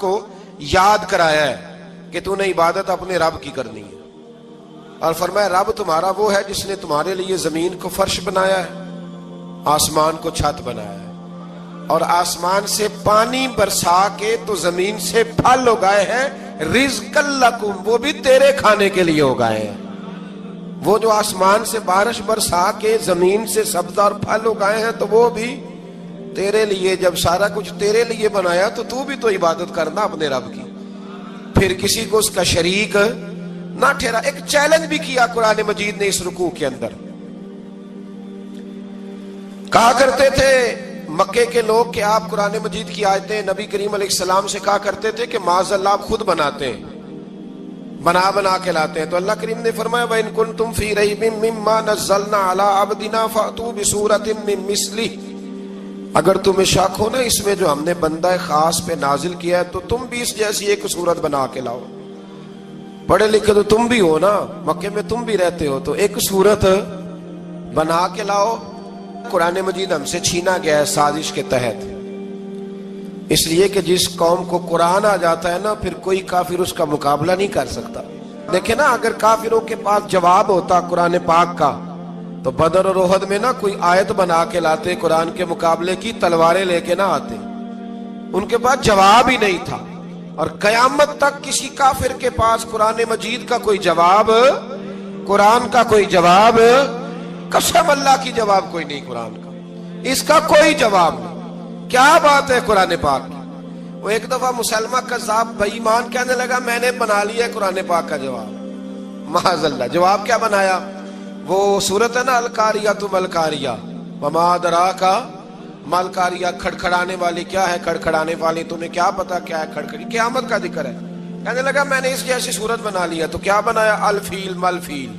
کو یاد کرایا ہے کہ تو نے عبادت اپنے رب کی کرنی ہے، اور فرمایا رب تمہارا وہ ہے جس نے تمہارے لیے زمین کو فرش بنایا ہے، آسمان کو چھت بنایا ہے، اور آسمان سے پانی برسا کے تو زمین سے پھل اگائے ہیں، رزقا لکم، وہ بھی تیرے کھانے کے لیے اگائے ہیں۔ وہ جو آسمان سے بارش برسا کے زمین سے سبز اور پھل اگائے ہیں تو وہ بھی تیرے لیے۔ جب سارا کچھ تیرے لیے بنایا تو بھی تو عبادت کرنا اپنے رب کی، پھر کسی کو اس کا شریک نہ ٹھہرا۔ ایک چیلنج بھی کیا قرآن مجید نے اس رکوع کے اندر۔ کہا کرتے تھے مکے کے لوگ کہ آپ قرآن مجید کی آیتیں نبی کریم علیہ السلام سے کہا کرتے تھے کہ معاذ اللہ آپ خود بناتے ہیں، بنا کے لاتے ہیں۔ تو اللہ کریم نے فرمایا وَإِن كُنتُمْ فِي رَيْبٍ مِّمَّا نَزَّلْنَا عَلَىٰ عَبْدِنَا فَأْتُوا بِسُورَةٍ مِّن مِّثْلِهِ، اگر تمہیں شک ہو نا اس میں جو ہم نے بندہ خاص پہ نازل کیا ہے تو تم بھی اس جیسی ایک صورت بنا کے لاؤ۔ پڑھے لکھے تو تم بھی ہو نا، مکے میں تم بھی رہتے ہو، تو ایک صورت بنا کے لاؤ۔ قرآن مجید ہم سے چھینا گیا ہے سازش کے تحت، اس لیے کہ جس قوم کو قرآن آ جاتا ہے نا پھر کوئی کافر اس کا مقابلہ نہیں کر سکتا۔ دیکھیں نا اگر کافروں کے پاس جواب ہوتا قرآن پاک کا تو بدر اور احد میں نا کوئی آیت بنا کے لاتے، قرآن کے مقابلے کی تلواریں لے کے نہ آتے، ان کے پاس جواب ہی نہیں تھا۔ اور قیامت تک کسی کافر کے پاس قرآن مجید کا کوئی جواب، قرآن کا کوئی جواب، قسم اللہ کی جواب کوئی نہیں، قرآن کا اس کا کوئی جواب نہیں۔ کیا بات ہے قرآن پاک کی۔ وہ ایک دفعہ مسلمہ کذاب بے ایمان کہنے لگا میں نے بنا لیا ہے قرآن پاک کا جواب، معاذ اللہ۔ جواب کیا بنایا؟ وہ سورت ہے نا القاریۃ ما القاریۃ وما ادراک ما القاریۃ، کھڑکھڑانے والی کیا ہے، کھڑکھڑانے والی تمہیں کیا پتا کیا ہے کھڑکھڑی، قیامت کا ذکر ہے۔ کہنے لگا میں نے اس جیسی صورت بنا لیا، تو کیا بنایا؟ الفیل ملفیل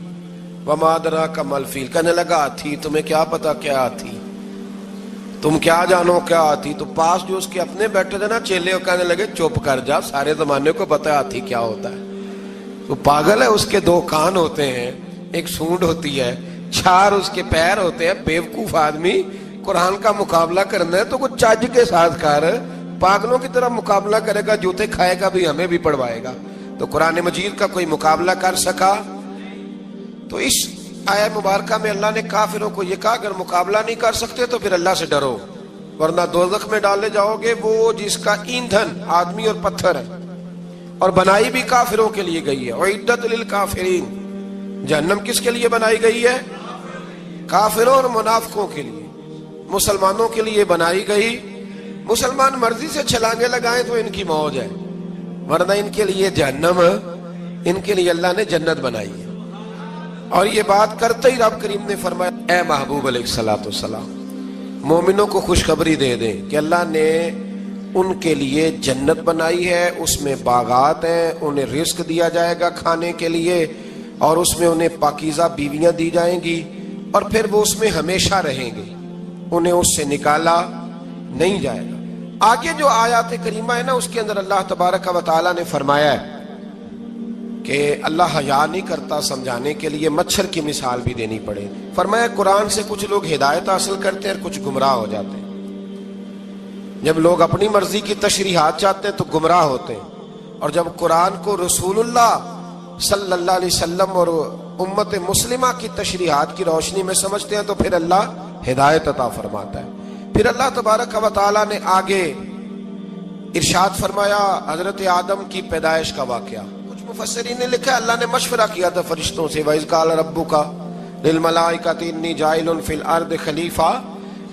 وما ادراک ما الفیل۔ کہنے لگا ہاتھی، تمہیں کیا پتا کیا ہاتھی، تم کیا جانو کیا ہاتھی۔ تو پاس جو اس کے اپنے بیٹھے تھے نا چیلے، کہنے لگے چپ کر جا، سارے زمانے کو پتا ہے ہاتھی کیا ہوتا ہے۔ تو پاگل ہے، اس کے دو کان ہوتے ہیں، ایک سونڈ ہوتی ہے، چار اس کے پیر ہوتے ہیں۔ بیوقوف آدمی قرآن کا مقابلہ کرنا ہے تو کچھ چج کے ساتھ کر، پاگلوں کی طرح مقابلہ کرے گا، جوتے کھائے گا بھی، ہمیں بھی پڑھوائے گا۔ تو قرآن مجید کا کوئی مقابلہ کر سکا؟ تو اس آیہ مبارکہ میں اللہ نے کافروں کو یہ کہا اگر مقابلہ نہیں کر سکتے تو پھر اللہ سے ڈرو، ورنہ دوزخ میں ڈالے جاؤ گے، وہ جس کا ایندھن آدمی اور پتھر ہے، اور بنائی بھی کافروں کے لیے گئی ہے۔ اعدت للکافرین، جہنم کس کے لیے بنائی گئی ہے؟ کافروں اور منافقوں کے لیے۔ مسلمانوں کے لیے بنائی گئی، مسلمان مرضی سے چھلانگے لگائیں تو ان کی موج ہے، ورنہ ان کے لیے جہنم، ان کے لیے اللہ نے جنت بنائی ہے۔ اور یہ بات کرتے ہی رب کریم نے فرمایا اے محبوب علیہ السلام مومنوں کو خوشخبری دے دیں کہ اللہ نے ان کے لیے جنت بنائی ہے، اس میں باغات ہیں، انہیں رزق دیا جائے گا کھانے کے لیے، اور اس میں انہیں پاکیزہ بیویاں دی جائیں گی، اور پھر وہ اس میں ہمیشہ رہیں گے، انہیں اس سے نکالا نہیں جائے گا۔ آگے جو آیات کریمہ ہے نا اس کے اندر اللہ تبارک و تعالیٰ نے فرمایا ہے کہ اللہ حیا نہیں کرتا سمجھانے کے لیے، مچھر کی مثال بھی دینی پڑے۔ فرمایا قرآن سے کچھ لوگ ہدایت حاصل کرتے ہیں اور کچھ گمراہ ہو جاتے ہیں۔ جب لوگ اپنی مرضی کی تشریحات چاہتے ہیں تو گمراہ ہوتے ہیں، اور جب قرآن کو رسول اللہ صلی اللہ علیہ وسلم اور امت مسلمہ کی تشریحات کی روشنی میں سمجھتے ہیں تو پھر اللہ ہدایت عطا فرماتا ہے۔ پھر اللہ تبارک و تعالیٰ نے آگے ارشاد فرمایا حضرت آدم کی پیدائش کا واقعہ۔ کچھ مفسرین نے لکھا اللہ نے مشورہ کیا تھا فرشتوں سے، وَإِذْ قَالَ رَبُّكَ لِلْمَلَائِكَةِ إِنِّي جَاعِلٌ فِي الْأَرْضِ خَلِيفَةً،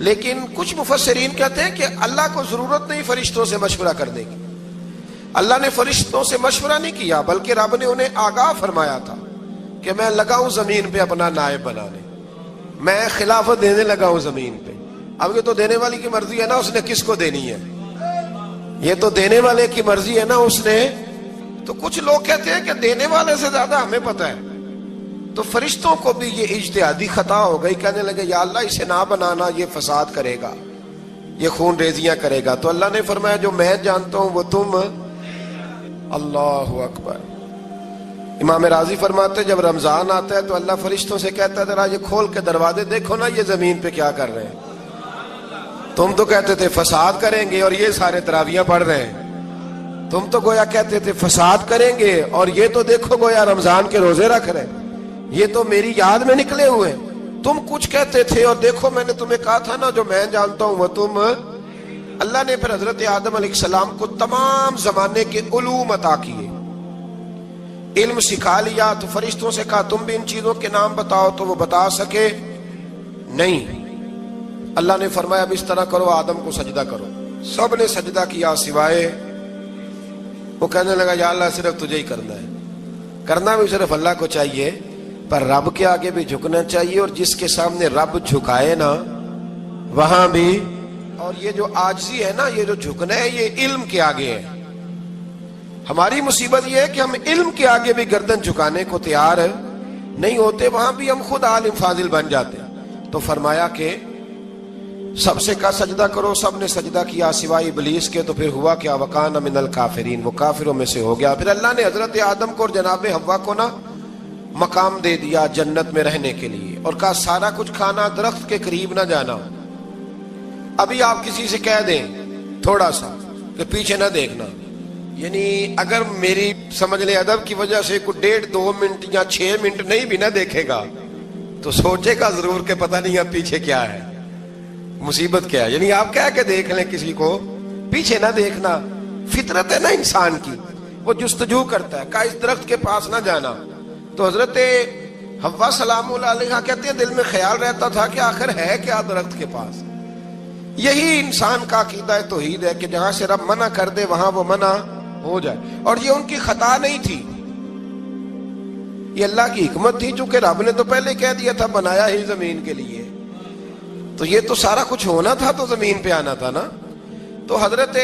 لیکن کچھ مفسرین کہتے ہیں کہ اللہ کو ضرورت نہیں فرشتوں سے مشورہ کرنے کی، اللہ نے فرشتوں سے مشورہ نہیں کیا، بلکہ رب نے انہیں آگاہ فرمایا تھا کہ میں لگا ہوں زمین پہ اپنا نائب بنانے، میں خلافت دینے لگا ہوں زمین پہ۔ اب یہ تو دینے والی کی مرضی ہے نا اس نے کس کو دینی ہے، یہ تو دینے والے کی مرضی ہے نا اس نے۔ تو کچھ لوگ کہتے ہیں کہ دینے والے سے زیادہ ہمیں پتہ ہے، تو فرشتوں کو بھی یہ اجتہادی خطا ہو گئی، کہنے لگے یا اللہ اسے نہ بنانا، یہ فساد کرے گا، یہ خون ریزیاں کرے گا۔ تو اللہ نے فرمایا جو میں جانتا ہوں وہ تم، اللہ اکبر۔ امام راضی فرماتے جب رمضان آتا ہے تو اللہ فرشتوں سے کہتا ہے ذرا یہ کھول کے دروازے دیکھو نا یہ زمین پہ کیا کر رہے ہیں، تم تو کہتے تھے فساد کریں گے اور یہ سارے تراویحاں پڑھ رہے ہیں۔ تم تو گویا کہتے تھے فساد کریں گے، اور یہ تو دیکھو گویا رمضان کے روزے رکھ رہے، یہ تو میری یاد میں نکلے ہوئے۔ تم کچھ کہتے تھے اور دیکھو میں نے تمہیں کہا تھا نا جو میں جانتا ہوں وہ تم۔ اللہ نے پھر حضرت آدم علیہ السلام کو تمام زمانے کے علوم عطا کیے، علم سکھا لیا۔ تو فرشتوں سے کہا تم بھی ان چیزوں کے نام بتاؤ، تو وہ بتا سکے نہیں۔ اللہ نے فرمایا اب اس طرح کرو، آدم کو سجدہ کرو۔ سب نے سجدہ کیا سوائے، وہ کہنے لگا یا اللہ صرف تجھے ہی کرنا ہے۔ کرنا بھی صرف اللہ کو چاہیے، پر رب کے آگے بھی جھکنا چاہیے، اور جس کے سامنے رب جھکائے نا وہاں بھی۔ اور یہ جو عاجزی ہے نا، یہ جو جھکنا ہے، یہ علم کے آگے ہے۔ ہماری مصیبت یہ ہے کہ ہم علم کے آگے بھی گردن جھکانے کو تیار نہیں ہوتے، وہاں بھی ہم خود عالم فاضل بن جاتے۔ تو فرمایا کہ سب سے کہا سجدہ کرو، سب نے سجدہ کیا سوائے ابلیس کے۔ تو پھر ہوا کیا، وکان من الکافرین، وہ کافروں میں سے ہو گیا۔ پھر اللہ نے حضرت آدم کو اور جناب حوا کو نا مقام دے دیا جنت میں رہنے کے لیے، اور کہا سارا کچھ کھانا، درخت کے قریب نہ جانا۔ ابھی آپ کسی سے کہہ دیں تھوڑا سا کہ پیچھے نہ دیکھنا، یعنی اگر میری سمجھ لیں ادب کی وجہ سے کوئی 1.5-2 منٹ یا 6 منٹ نہیں بھی نہ دیکھے گا تو سوچے گا ضرور کہ پتہ نہیں اب پیچھے کیا ہے، مصیبت کیا ہے۔ یعنی آپ کہہ کے دیکھ لیں کسی کو، پیچھے نہ دیکھنا، فطرت ہے نا انسان کی، وہ جستجو کرتا ہے، کہا اس درخت کے پاس نہ جانا۔ تو حضرت حوا سلام اللہ علیہ کہتے ہیں دل میں خیال رہتا تھا کہ آخر ہے کیا درخت کے پاس۔ یہی انسان کا عقیدہ توحید ہے کہ جہاں سے رب منع کر دے وہاں وہ منع ہو جائے، اور یہ ان کی خطا نہیں تھی، یہ اللہ کی حکمت تھی، چونکہ رب نے تو پہلے کہہ دیا تھا بنایا ہی زمین کے لیے، تو یہ تو سارا کچھ ہونا تھا تو زمین پہ آنا تھا نا۔ تو حضرت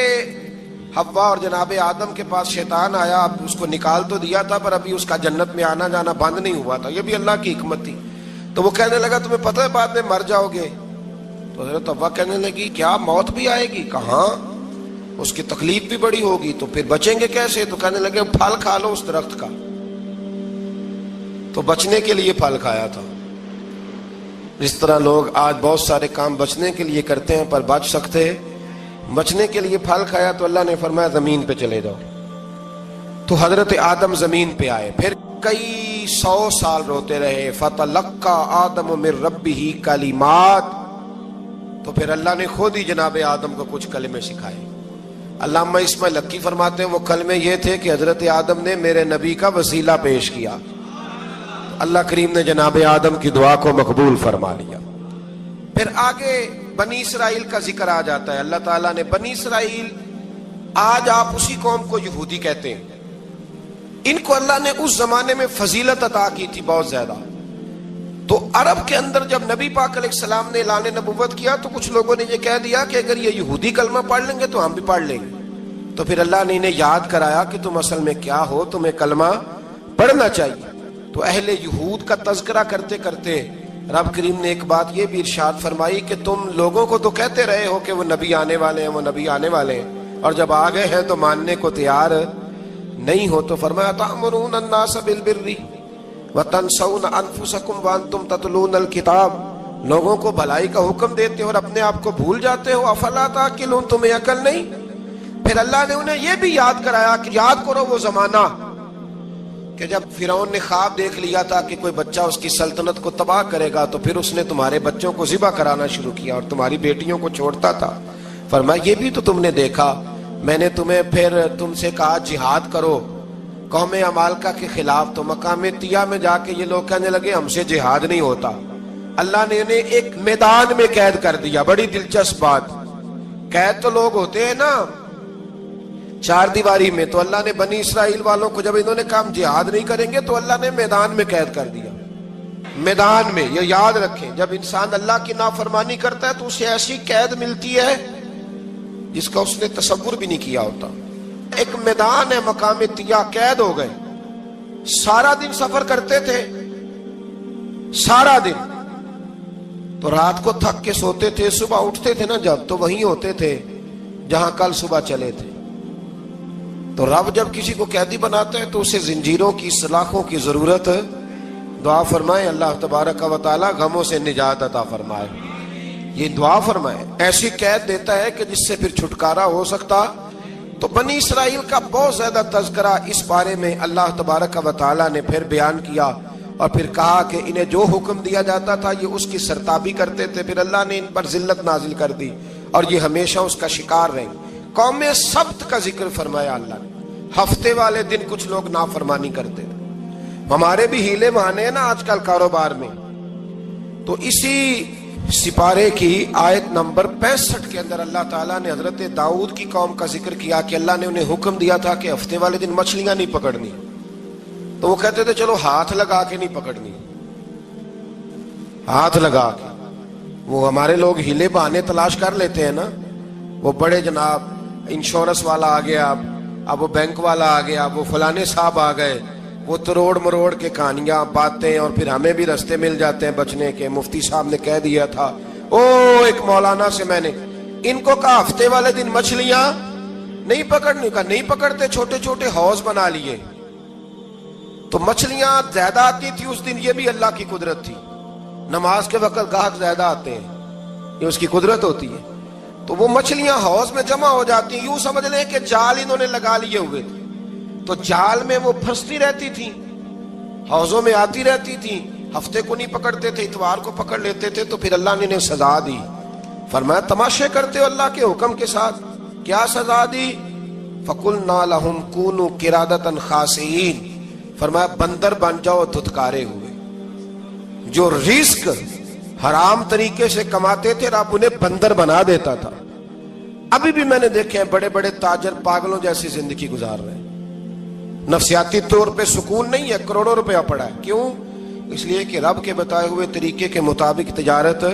حوا اور جناب آدم کے پاس شیطان آیا، اب اس کو نکال تو دیا تھا پر ابھی اس کا جنت میں آنا جانا بند نہیں ہوا تھا، یہ بھی اللہ کی حکمت تھی۔ تو وہ کہنے لگا تمہیں پتہ ہے بعد میں مر جاؤ گے؟ تو حضرت حوا کہنے لگی کیا موت بھی آئے گی؟ کہاں، اس کی تکلیف بھی بڑی ہوگی، تو پھر بچیں گے کیسے؟ تو کہنے لگے پھل کھا لو اس درخت کا۔ تو بچنے کے لیے پھل کھایا تھا۔ اس طرح لوگ آج بہت سارے کام بچنے کے لیے کرتے ہیں پر بچ سکتے، بچنے کے لیے پھل کھایا تو اللہ نے فرمایا زمین پہ چلے جاؤ۔ تو حضرت آدم زمین پہ آئے، پھر کئی 100 سال روتے رہے۔ فَتَلَقَّى آدَمُ مِن رَبِّهِ کَلِمَاتٍ، تو پھر اللہ نے خود ہی جناب آدم کو کچھ کلمے سکھائے۔ علامہ اسماعیل حقی فرماتے ہیں وہ کلمے یہ تھے کہ حضرت آدم نے میرے نبی کا وسیلہ پیش کیا، اللہ کریم نے جناب آدم کی دعا کو مقبول فرما لیا۔ پھر آگے بنی اسرائیل کا ذکر آ جاتا ہے۔ اللہ تعالیٰ نے بنی اسرائیل، آج آپ اسی قوم کو یہودی کہتے ہیں، ان کو اللہ نے اس زمانے میں فضیلت عطا کی تھی بہت زیادہ۔ تو عرب کے اندر جب نبی پاک علیہ السلام نے اعلان نبوت کیا تو کچھ لوگوں نے یہ کہہ دیا کہ اگر یہ یہودی کلمہ پڑھ لیں گے تو ہم بھی پڑھ لیں گے۔ تو پھر اللہ نے انہیں یاد کرایا کہ تم اصل میں کیا ہو، تمہیں کلمہ پڑھنا چاہیے۔ تو اہل یہود کا تذکرہ کرتے کرتے رب کریم نے ایک بات یہ بھی ارشاد فرمائی کہ تم لوگوں کو تو کہتے رہے ہو کہ وہ نبی آنے والے ہیں، وہ نبی آنے والے ہیں، اور جب آ گئے ہیں تو ماننے کو تیار نہیں ہو۔ تو فرمایا تأمرون الناس بالبر وتنسون انفسکم وانتم تتلون الکتاب، لوگوں کو بھلائی کا حکم دیتے ہو اور اپنے آپ کو بھول جاتے ہو، افلا تعقلون، تمہیں عقل نہیں؟ پھر اللہ نے انہیں یہ بھی یاد کرایا کہ یاد کرو وہ زمانہ کہ جب فرعون نے خواب دیکھ لیا تھا کہ کوئی بچہ اس کی سلطنت کو تباہ کرے گا، تو پھر اس نے تمہارے بچوں کو ذبح کرانا شروع کیا اور تمہاری بیٹیوں کو چھوڑتا تھا۔ فرمایا یہ بھی تو تم نے دیکھا، میں نے تمہیں پھر تم سے کہا جہاد کرو قوم عمالقہ کے خلاف، تو مقام طیہ میں جا کے یہ لوگ کہنے لگے ہم سے جہاد نہیں ہوتا۔ اللہ نے انہیں ایک میدان میں قید کر دیا۔ بڑی دلچسپ بات، قید تو لوگ ہوتے ہیں نا چار دیواری میں، تو اللہ نے بنی اسرائیل والوں کو جب انہوں نے کہا جہاد نہیں کریں گے تو اللہ نے میدان میں قید کر دیا۔ میدان میں، یہ یاد رکھیں، جب انسان اللہ کی نافرمانی کرتا ہے تو اسے ایسی قید ملتی ہے جس کا اس نے تصور بھی نہیں کیا ہوتا۔ ایک میدان ہے مقام طیہ، قید ہو گئے، سارا دن سفر کرتے تھے، سارا دن، تو رات کو تھک کے سوتے تھے، صبح اٹھتے تھے نا جب، تو وہیں ہوتے تھے جہاں کل صبح چلے تھے۔ تو رب جب کسی کو قیدی بناتا ہے تو اسے زنجیروں کی، سلاخوں کی ضرورت، دعا فرمائے اللہ تبارک و تعالی غموں سے نجات عطا فرمائے، یہ دعا فرمائے۔ ایسی قید دیتا ہے کہ جس سے پھر چھٹکارا ہو سکتا تو بنی اسرائیل کا بہت زیادہ تذکرہ اس بارے میں اللہ تبارک و تعالی نے پھر بیان کیا، اور پھر کہا کہ انہیں جو حکم دیا جاتا تھا یہ اس کی سرتابی کرتے تھے، پھر اللہ نے ان پر ذلت نازل کر دی اور یہ ہمیشہ اس کا شکار رہیں۔ قوم سبت کا ذکر فرمایا اللہ نے، ہفتے والے دن کچھ لوگ نافرمانی کرتے تھے۔ ہمارے بھی ہیلے بہانے ہیں نا آج کل کاروبار میں، تو اسی سپارے کی آیت نمبر 65 کے اندر اللہ تعالیٰ نے حضرت داؤد کی قوم کا ذکر کیا کہ اللہ نے انہیں حکم دیا تھا کہ ہفتے والے دن مچھلیاں نہیں پکڑنی، تو وہ کہتے تھے چلو ہاتھ لگا کے نہیں پکڑنی، ہاتھ لگا کے۔ وہ ہمارے لوگ ہیلے بہانے تلاش کر لیتے ہیں نا، وہ بڑے جناب انشورنس والا آ گیا، اب وہ بینک والا آ گیا، وہ فلانے صاحب آ گئے، وہ تروڑ مروڑ کے کہانیاں باتیں، اور پھر ہمیں بھی رستے مل جاتے ہیں بچنے کے۔ مفتی صاحب نے کہہ دیا تھا، ایک مولانا سے میں نے ان کو کہا ہفتے والے دن مچھلیاں نہیں پکڑنے کا، نہیں پکڑتے، چھوٹے چھوٹے حوض بنا لیے تو مچھلیاں زیادہ آتی تھی اس دن۔ یہ بھی اللہ کی قدرت تھی، نماز کے وقت گاہک زیادہ آتے ہیں، یہ اس کی قدرت ہوتی ہے۔ تو وہ مچھلیاں حوض میں جمع ہو جاتی، یوں سمجھ لیں کہ جال انہوں نے لگا لیے ہوئے تھے، تو جال میں وہ پھنستی رہتی تھی، حوضوں میں آتی رہتی تھی۔ ہفتے کو نہیں پکڑتے تھے، اتوار کو پکڑ لیتے تھے، تو پھر اللہ نے انہیں سزا دی۔ فرمایا تماشے کرتے ہو اللہ کے حکم کے ساتھ، کیا سزا دی؟ فَقُلْنَا لَهُمْ كُونُوا قِرَادَةً خَاسِئِينَ، فرمایا بندر بن جاؤ دھتکارے ہوئے۔ جو رزق حرام طریقے سے کماتے تھے رب انہیں بندر بنا دیتا تھا۔ ابھی بھی میں نے دیکھے ہیں بڑے بڑے تاجر پاگلوں جیسی زندگی گزار رہے ہیں، نفسیاتی طور پہ سکون نہیں ہے، کروڑوں روپیہ پڑا ہے۔ کیوں؟ اس لیے کہ رب کے بتائے ہوئے طریقے کے مطابق تجارت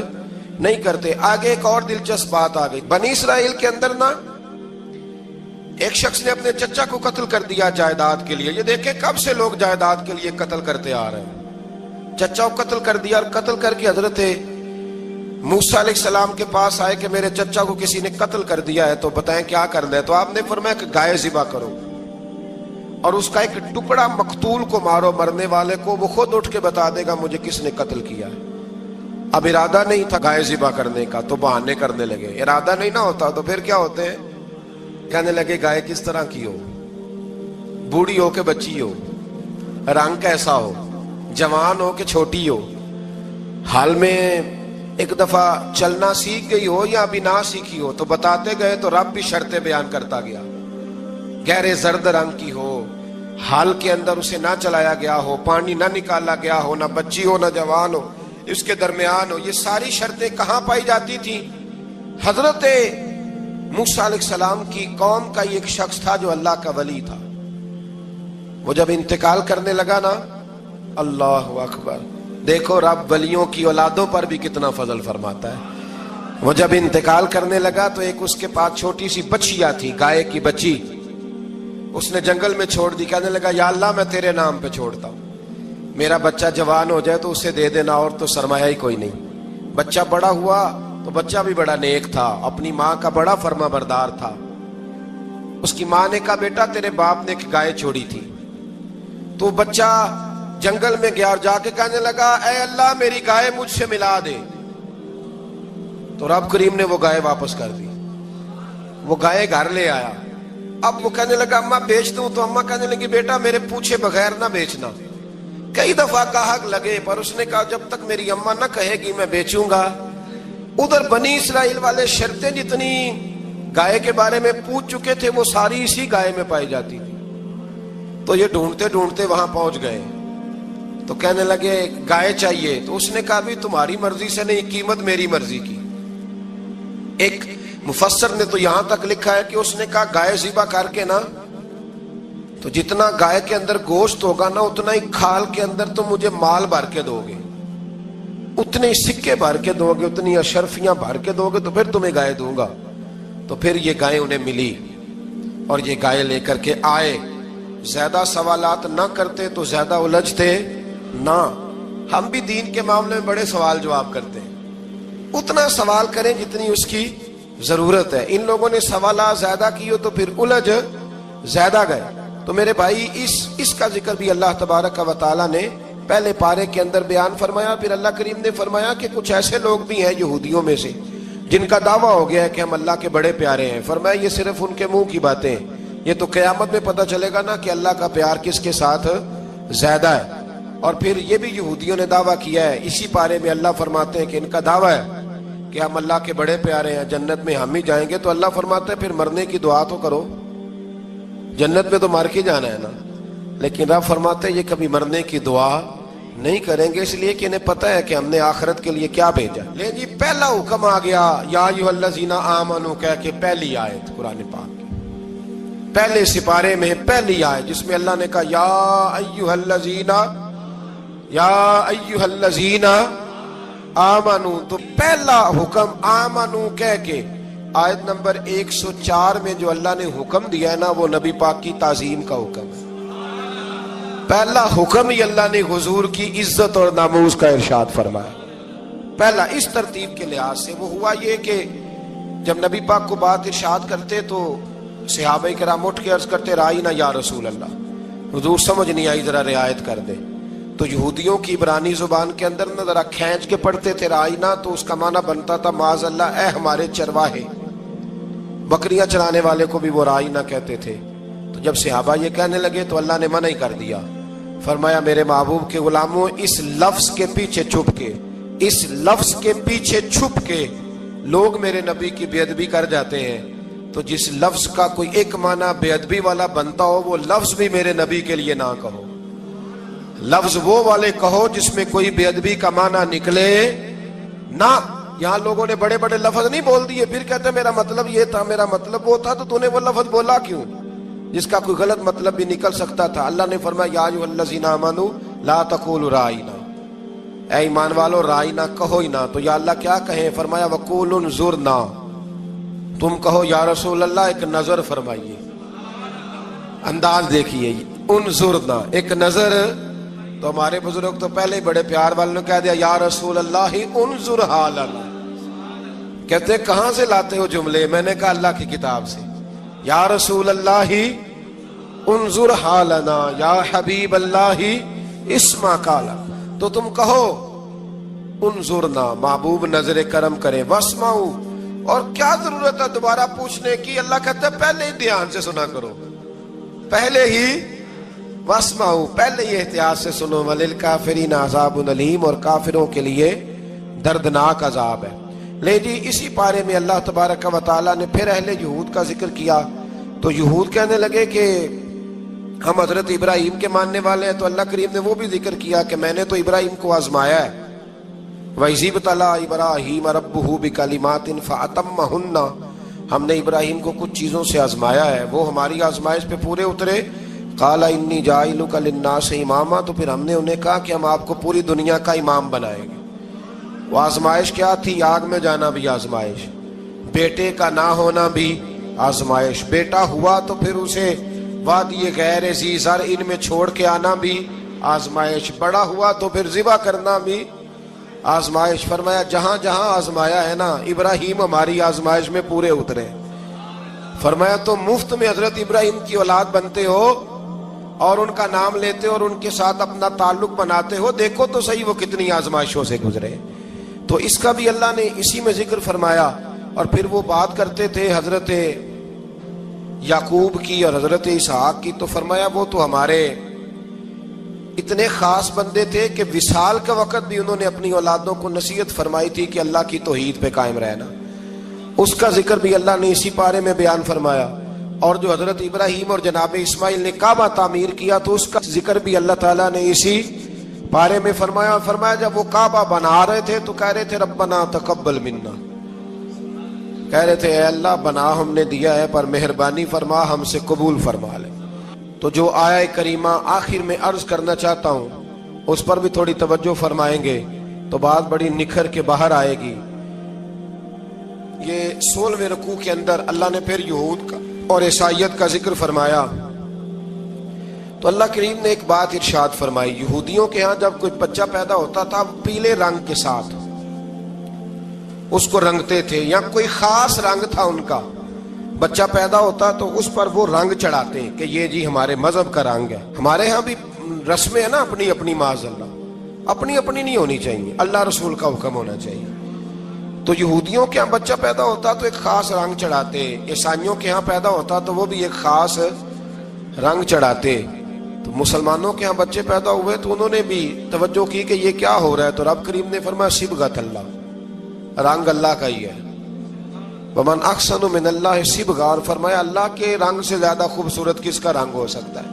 نہیں کرتے۔ آگے ایک اور دلچسپ بات آ گئی، بنی اسرائیل کے اندر نا ایک شخص نے اپنے چچا کو قتل کر دیا جائیداد کے لیے۔ یہ دیکھیں کب سے لوگ جائیداد کے لیے قتل کرتے آ رہے ہیں۔ چچا کو قتل کر دیا، اور قتل کر کے حضرت موسیٰ علیہ السلام کے پاس آئے کہ میرے چچا کو کسی نے قتل کر دیا ہے، تو بتائیں کیا کرنا ہے؟ تو آپ نے فرمایا کہ گائے ذبح کرو، اور اس کا ایک ٹکڑا مقتول کو مارو، مرنے والے کو، وہ خود اٹھ کے بتا دے گا مجھے کس نے قتل کیا ہے۔ اب ارادہ نہیں تھا گائے ذبح کرنے کا، تو بہانے کرنے لگے۔ ارادہ نہیں نہ ہوتا تو پھر کیا ہوتے ہیں؟ کہنے لگے گائے کس طرح کی ہو، بوڑھی ہو کہ بچی ہو، رنگ کیسا ہو، جوان ہو کہ چھوٹی ہو، حال میں ایک دفعہ چلنا سیکھ گئی ہو یا ابھی نہ سیکھی ہو، تو بتاتے گئے۔ تو رب بھی شرطیں بیان کرتا گیا، گہرے زرد رنگ کی ہو، حال کے اندر اسے نہ چلایا گیا ہو، پانی نہ نکالا گیا ہو، نہ بچی ہو نہ جوان ہو، اس کے درمیان ہو۔ یہ ساری شرطیں کہاں پائی جاتی تھی؟ حضرت موسیٰ علیہ السلام کی قوم کا ایک شخص تھا جو اللہ کا ولی تھا۔ وہ جب انتقال کرنے لگا نا، اللہ اکبر، دیکھو رب ولیوں کی اولادوں پر بھی کتنا فضل فرماتا ہے۔ وہ جب انتقال کرنے لگا تو ایک اس کے پاس چھوٹی سی بچیا تھی، گائے کی بچی، اس نے جنگل میں چھوڑ دی۔ کہنے لگا یا اللہ میں تیرے نام پہ چھوڑتا ہوں، میرا بچہ جوان ہو جائے تو اسے دے دینا، اور تو سرمایہ ہی کوئی نہیں۔ بچہ بڑا ہوا تو بچہ بھی بڑا نیک تھا، اپنی ماں کا بڑا فرما بردار تھا۔ اس کی ماں نے کہا بیٹا تیرے باپ نے ایک گائے چھوڑی تھی، تو بچہ جنگل میں گیا اور جا کے کہنے لگا اے اللہ میری گائے مجھ سے ملا دے۔ تو رب کریم نے وہ گائے واپس کر دی، وہ گائے گھر لے آیا۔ اب وہ کہنے لگا اماں بیچ دوں، تو اماں کہنے لگی بیٹا میرے پوچھے بغیر نہ بیچنا۔ کئی دفعہ گاہک لگے پر اس نے کہا جب تک میری اماں نہ کہے گی میں بیچوں گا۔ ادھر بنی اسرائیل والے شرطیں جتنی گائے کے بارے میں پوچھ چکے تھے وہ ساری اسی گائے میں پائی جاتی تھی۔ تو یہ ڈھونڈتے ڈھونڈتے وہاں پہنچ گئے، تو کہنے لگے گائے چاہیے۔ تو اس نے کہا بھی تمہاری مرضی سے نہیں، قیمت میری مرضی کی۔ ایک مفسر نے تو یہاں تک لکھا ہے کہ اس نے کہا گائے ذبح کر کے نا، تو جتنا گائے کے اندر گوشت ہوگا نا اتنا ہی کھال کے اندر تو مجھے مال بھر کے دو گے، اتنے ہی سکے بھر کے دو گے، اتنی اشرفیاں بھر کے دو گے، تو پھر تمہیں گائے دوں گا۔ تو پھر یہ گائے انہیں ملی اور یہ گائے لے کر کے آئے۔ زیادہ سوالات نہ کرتے تو زیادہ الجھتے نہ۔ ہم بھی دین کے معاملے میں بڑے سوال جواب کرتے ہیں، اتنا سوال کریں جتنی اس کی ضرورت ہے۔ ان لوگوں نے سوالات زیادہ کیے تو پھر الجھ زیادہ گئے۔ تو میرے بھائی اس کا ذکر بھی اللہ تبارک و تعالیٰ نے پہلے پارے کے اندر بیان فرمایا۔ پھر اللہ کریم نے فرمایا کہ کچھ ایسے لوگ بھی ہیں یہودیوں میں سے جن کا دعویٰ ہو گیا ہے کہ ہم اللہ کے بڑے پیارے ہیں۔ فرمایا یہ صرف ان کے منہ کی باتیں ہیں، یہ تو قیامت میں پتہ چلے گا نا کہ اللہ کا پیار کس کے ساتھ زیادہ ہے۔ اور پھر یہ بھی یہودیوں نے دعویٰ کیا ہے، اسی پارے میں اللہ فرماتے ہیں کہ ان کا دعویٰ ہے کہ ہم اللہ کے بڑے پیارے ہیں، جنت میں ہم ہی جائیں گے۔ تو اللہ فرماتے ہیں پھر مرنے کی دعا تو کرو، جنت میں تو مر کے جانا ہے نا۔ لیکن رب فرماتے ہیں یہ کبھی مرنے کی دعا نہیں کریں گے، اس لیے کہ انہیں پتہ ہے کہ ہم نے آخرت کے لیے کیا بھیجا۔ لے جی پہلا حکم آ گیا، یا ایھا الذین آمنوا کہہ کے پہلی آیت قرآن پاک کی، پہلے سپارے میں پہلی آیت جس میں اللہ نے کہا یا ایھا الذین آمنوا، تو پہلا حکم آمنوا کہہ کے آیت نمبر 104 میں جو اللہ نے حکم دیا ہے نا، وہ نبی پاک کی تعظیم کا حکم ہے۔ پہلا حکم ہی اللہ نے حضور کی عزت اور ناموس کا ارشاد فرمایا، پہلا اس ترتیب کے لحاظ سے۔ وہ ہوا یہ کہ جب نبی پاک کو بات ارشاد کرتے تو صحابہ کرام اٹھ کے عرض کرتے رائینا یا رسول اللہ، حضور سمجھ نہیں آئی ذرا رعایت کر دے۔ تو یہودیوں کی عبرانی زبان کے اندر نہ ذرا کھینچ کے پڑھتے تھے رائینا، تو اس کا معنی بنتا تھا معاذ اللہ اے ہمارے چرواہے، بکریاں چرانے والے کو بھی وہ رائینا کہتے تھے۔ تو جب صحابہ یہ کہنے لگے تو اللہ نے منع ہی کر دیا، فرمایا میرے محبوب کے غلاموں، اس لفظ کے پیچھے چھپ کے، اس لفظ کے پیچھے چھپ کے لوگ میرے نبی کی بے ادبی کر جاتے ہیں، تو جس لفظ کا کوئی ایک معنی بے ادبی والا بنتا ہو وہ لفظ بھی میرے نبی کے لیے نہ کہو، لفظ وہ والے کہو جس میں کوئی بے ادبی کا معنی نکلے نہ۔ یہاں لوگوں نے بڑے بڑے لفظ نہیں بول دیے، پھر کہتے میرا مطلب یہ تھا، میرا مطلب وہ تھا، تو نے وہ لفظ بولا کیوں جس کا کوئی غلط مطلب بھی نکل سکتا تھا۔ اللہ نے فرمایا یا ایھا الذین آمنوا لا تقولوا رائینا، اے ایمان والو رائینا کہو ہی نہ۔ تو یا اللہ کیا کہیں؟ فرمایا وقولوا انظرنا، تم کہو یا رسول اللہ ایک نظر فرمائیے، انداز دیکھیے، انظرنا ایک نظر۔ تو ہمارے بزرگ تو پہلے ہی بڑے پیار والوں نے کہہ دیا یا رسول اللہ انظر حالنا، کہتے کہاں سے لاتے ہو جملے؟ میں نے کہا اللہ کی کتاب سے، یا رسول اللہ انظر حالنا یا حبیب اللہ اسمع قالا، تو تم کہو انظرنا، محبوب نظر کرم کرے، واسمعوا، اور کیا ضرورت ہے دوبارہ پوچھنے کی؟ اللہ کہتا ہے پہلے ہی دھیان سے سنا کرو، پہلے ہی واسمعوا، پہلے ہی احتیاط سے سنو، وللکافرین عذاب علیم، اور کافروں کے لیے دردناک عذاب ہے۔ لے جی اسی پارے میں اللہ تبارک و تعالیٰ نے پھر اہل یہود کا ذکر کیا، تو یہود کہنے لگے کہ ہم حضرت ابراہیم کے ماننے والے ہیں، تو اللہ کریم نے وہ بھی ذکر کیا کہ میں نے تو ابراہیم کو آزمایا ہے، وَإِذِ ابْتَلَىٰ إِبْرَاهِيمَ رَبُّهُ بِكَلِمَاتٍ فَأَتَمَّهُنَّ، ہم نے ابراہیم کو کچھ چیزوں سے آزمایا ہے، وہ ہماری آزمائش پہ پورے اترے۔ قَالَ إِنِّي جَاعِلُكَ لِلنَّاسِ إِمَامًا، تو پھر ہم نے انہیں کہا کہ ہم آپ کو پوری دنیا کا امام بنائیں گے۔ وہ آزمائش کیا تھی؟ آگ میں جانا بھی آزمائش، بیٹے کا نہ ہونا بھی آزمائش، بیٹا ہوا تو پھر اسے وادی غیر ذی زرع میں چھوڑ کے آنا بھی آزمائش، بڑا ہوا تو پھر ذبح کرنا بھی آزمائش۔ فرمایا جہاں جہاں آزمایا ہے نا، ابراہیم ہماری آزمائش میں پورے اترے۔ فرمایا تو مفت میں حضرت ابراہیم کی اولاد بنتے ہو اور ان کا نام لیتے ہو اور ان کے ساتھ اپنا تعلق بناتے ہو، دیکھو تو صحیح وہ کتنی آزمائشوں سے گزرے۔ تو اس کا بھی اللہ نے اسی میں ذکر فرمایا۔ اور پھر وہ بات کرتے تھے حضرت یعقوب کی اور حضرت اسحاق کی، تو فرمایا وہ تو ہمارے اتنے خاص بندے تھے کہ وصال کا وقت بھی انہوں نے اپنی اولادوں کو نصیحت فرمائی تھی کہ اللہ کی توحید پہ قائم رہنا، اس کا ذکر بھی اللہ نے اسی پارے میں بیان فرمایا۔ اور جو حضرت ابراہیم اور جناب اسماعیل نے کعبہ تعمیر کیا تو اس کا ذکر بھی اللہ تعالیٰ نے اسی پارے میں فرمایا۔ فرمایا جب وہ کعبہ بنا رہے تھے تو کہہ رہے تھے ربنا تقبل منا، کہہ رہے تھے اے اللہ بنا ہم نے دیا ہے پر مہربانی فرما ہم سے قبول فرما لے۔ تو جو آیہ کریمہ آخر میں عرض کرنا چاہتا ہوں اس پر بھی تھوڑی توجہ فرمائیں گے تو بات بڑی نکھر کے باہر آئے گی۔ یہ 16ویں رکوع کے اندر اللہ نے پھر یہود کا اور عیسائیت کا ذکر فرمایا، تو اللہ کریم نے ایک بات ارشاد فرمائی۔ یہودیوں کے ہاں جب کوئی بچہ پیدا ہوتا تھا پیلے رنگ کے ساتھ اس کو رنگتے تھے، یا کوئی خاص رنگ تھا ان کا، بچہ پیدا ہوتا تو اس پر وہ رنگ چڑھاتے کہ یہ جی ہمارے مذہب کا رنگ ہے۔ ہمارے ہاں بھی رسمیں ہیں نا اپنی اپنی، معاذ اللہ اپنی اپنی نہیں ہونی چاہیے، اللہ رسول کا حکم ہونا چاہیے۔ تو یہودیوں کے ہاں بچہ پیدا ہوتا تو ایک خاص رنگ چڑھاتے، عیسائیوں کے ہاں پیدا ہوتا تو وہ بھی ایک خاص رنگ چڑھاتے. تو مسلمانوں کے ہاں بچے پیدا ہوئے تو انہوں نے بھی توجہ کی کہ یہ کیا ہو رہا ہے. تو رب کریم نے فرمایا صبغۃ اللہ، رنگ اللہ کا ہی ہے. ومن احسن من اللہ صبغہ، اور فرمایا اللہ کے رنگ سے زیادہ خوبصورت کس کا رنگ ہو سکتا ہے.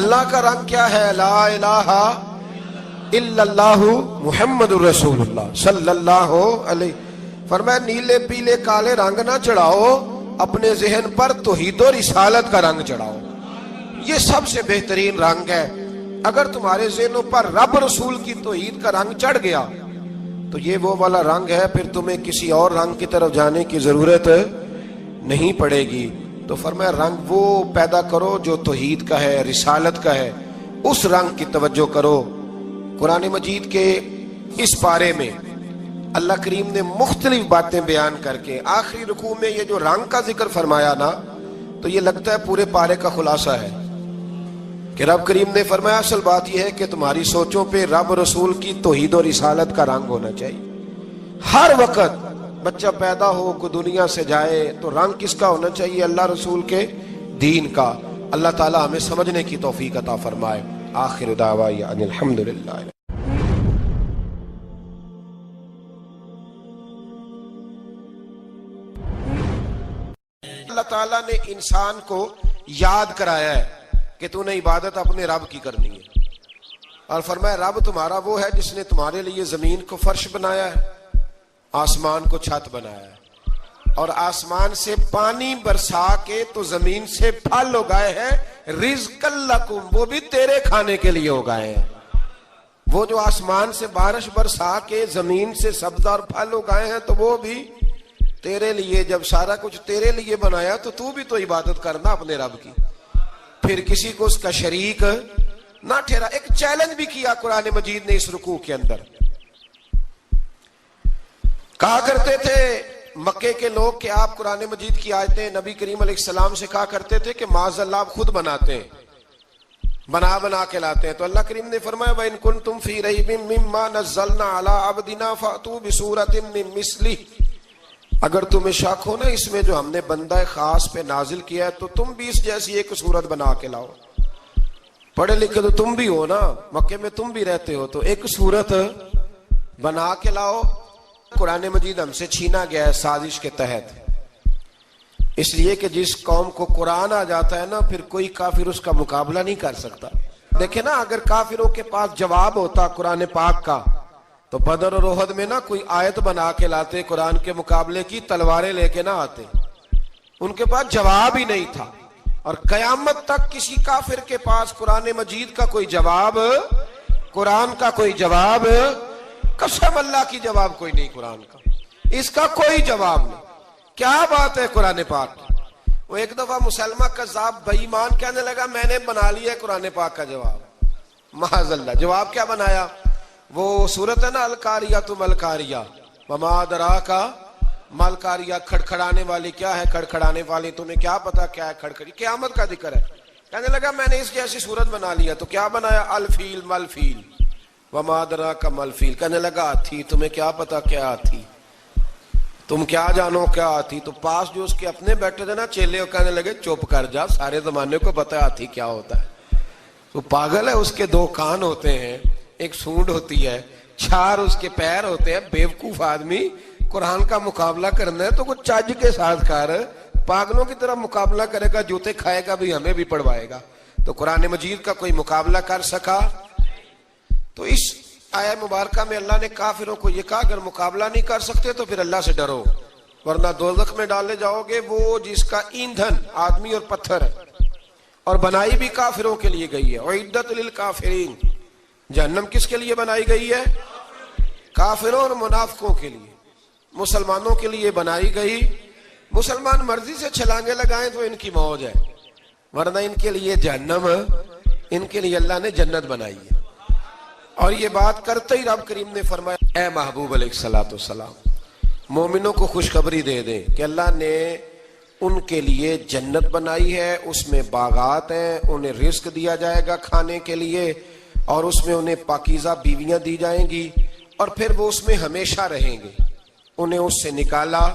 اللہ کا رنگ کیا ہے؟ لا الہ الا اللہ محمد الرسول اللہ صلی اللہ علیہ. فرمایا نیلے پیلے کالے رنگ نہ چڑھاؤ، اپنے ذہن پر توحید و رسالت کا رنگ چڑھاؤ. یہ سب سے بہترین رنگ ہے. اگر تمہارے ذہنوں پر رب رسول کی توحید کا رنگ چڑھ گیا تو یہ وہ والا رنگ ہے، پھر تمہیں کسی اور رنگ کی طرف جانے کی ضرورت نہیں پڑے گی. تو فرمایا رنگ وہ پیدا کرو جو توحید کا ہے، رسالت کا ہے، اس رنگ کی توجہ کرو. قرآن مجید کے اس پارے میں اللہ کریم نے مختلف باتیں بیان کر کے آخری رکوع میں یہ جو رنگ کا ذکر فرمایا نا، تو یہ لگتا ہے پورے پارے کا خلاصہ ہے کہ رب کریم نے فرمایا اصل بات یہ ہے کہ تمہاری سوچوں پہ رب رسول کی توحید و رسالت کا رنگ ہونا چاہیے. ہر وقت بچہ پیدا ہو، کوئی دنیا سے جائے تو رنگ کس کا ہونا چاہیے؟ اللہ رسول کے دین کا. اللہ تعالی ہمیں سمجھنے کی توفیق عطا فرمائے. آخر دعوانا ان الحمدللہ. اللہ تعالیٰ نے انسان کو یاد کرایا ہے کہ تو نے عبادت اپنے رب کی کرنی ہے، اور فرمایا رب تمہارا وہ ہے جس نے تمہارے لیے زمین کو فرش بنایا ہے، آسمان کو چھت بنایا ہے، اور آسمان سے پانی برسا کے تو زمین سے پھل اگائے ہیں. رزق لکم، وہ بھی تیرے کھانے کے لیے اگائے ہیں. وہ جو آسمان سے بارش برسا کے زمین سے سبزہ اور پھل اگائے ہیں تو وہ بھی تیرے لیے. جب سارا کچھ تیرے لیے بنایا تو بھی تو عبادت کرنا اپنے رب کی، پھر کسی کو اس کا شریک نہ ٹھہرا. ایک چیلنج بھی کیا قرآن مجید نے اس رکوع کے اندر. کہا کرتے تھے مکے کے لوگ کہ آپ قرآن مجید کی آیتیں نبی کریم علیہ السلام سے کہا کرتے تھے کہ معاذ اللہ آپ خود بناتے ہیں، بنا کے لاتے ہیں. تو اللہ کریم نے فرمایا وَإِن كُنتُمْ فِي رَيْبٍ مِّمَّا نَزَّلْنَا عَلَىٰ عَبْدِنَا فَأْتُوا بِسُورَةٍ مِّن مِّثْلِهِ، اگر تمہیں شک ہو نا اس میں جو ہم نے بندہ خاص پہ نازل کیا ہے تو تم بھی اس جیسی ایک صورت بنا کے لاؤ. پڑھے لکھے تو تم بھی ہو نا، مکے میں تم بھی رہتے ہو، تو ایک صورت بنا کے لاؤ. قرآن مجید ہم سے چھینا گیا ہے سازش کے تحت، اس لیے کہ جس قوم کو قرآن آ جاتا ہے نا پھر کوئی کافر اس کا مقابلہ نہیں کر سکتا. دیکھیں نا اگر کافروں کے پاس جواب ہوتا قرآن پاک کا تو بدر اور احد میں نا کوئی آیت بنا کے لاتے قرآن کے مقابلے کی، تلواریں لے کے نہ آتے. ان کے پاس جواب ہی نہیں تھا. اور قیامت تک کسی کافر کے پاس قرآن مجید کا کوئی جواب، قرآن کا کوئی جواب، قسم اللہ کی جواب کوئی نہیں قرآن کا، اس کا کوئی جواب نہیں. کیا بات ہے قرآن پاک کی. وہ ایک دفعہ مسلمہ کذاب بے ایمان کہنے لگا میں نے بنا لیا ہے قرآن پاک کا جواب. معاذ اللہ. جواب کیا بنایا؟ وہ صورت ہے نا القاریۃ ما القاریۃ وما ادراک ما القاریۃ، کھڑکھڑانے والی کیا ہے، کھڑکھڑانے والی تمہیں کیا پتا کیا ہے کھڑکھڑی، قیامت کا ذکر ہے. کہنے لگا میں نے اس جیسی صورت بنا لیا. تو کیا بنایا؟ الفیل ملفیل وما ادراک ما الفیل. کہنے لگا ہاتھی، تمہیں کیا پتا کیا ہاتھی، تم کیا جانو کیا ہاتھی. تو پاس جو اس کے اپنے بیٹھے تھے نا چیلے، کہنے لگے چپ کر جا، سارے زمانے کو پتا ہے ہاتھی کیا ہوتا ہے. تو پاگل ہے، اس کے دو کان ہوتے ہیں، ایک سونڈ ہوتی ہے، چار اس کے پیر ہوتے ہیں. بیوقوف آدمی قرآن کا مقابلہ کرنا ہے تو کچھ چج کے ساتھ کر، پاگلوں کی طرح مقابلہ کرے گا، جوتے کھائے گا بھی ہمیں بھی پڑھوائے گا. تو قرآن مجید کا کوئی مقابلہ کر سکا؟ تو اس آیہ مبارکہ میں اللہ نے کافروں کو یہ کہا اگر مقابلہ نہیں کر سکتے تو پھر اللہ سے ڈرو ورنہ دوزخ میں ڈالے جاؤ گے. وہ جس کا ایندھن آدمی اور پتھر ہے اور بنائی بھی کافروں کے لیے گئی ہے. اعدت للکافرین، جہنم کس کے لیے بنائی گئی ہے؟ کافروں اور منافقوں کے لیے. مسلمانوں کے لیے بنائی گئی. مسلمان مرضی سے چھلانگے لگائیں تو ان کی موج ہے، ورنہ ان کے لیے جہنم، ان کے لیے اللہ نے جنت بنائی ہے. اور یہ بات کرتے ہی رب کریم نے فرمایا اے محبوب علیہ الصلوۃ والسلام مومنوں کو خوشخبری دے دیں کہ اللہ نے ان کے لیے جنت بنائی ہے، اس میں باغات ہیں، انہیں رزق دیا جائے گا کھانے کے لیے، اور اس میں انہیں پاکیزہ بیویاں دی جائیں گی، اور پھر وہ اس میں ہمیشہ رہیں گے. انہیں اس سے نکالا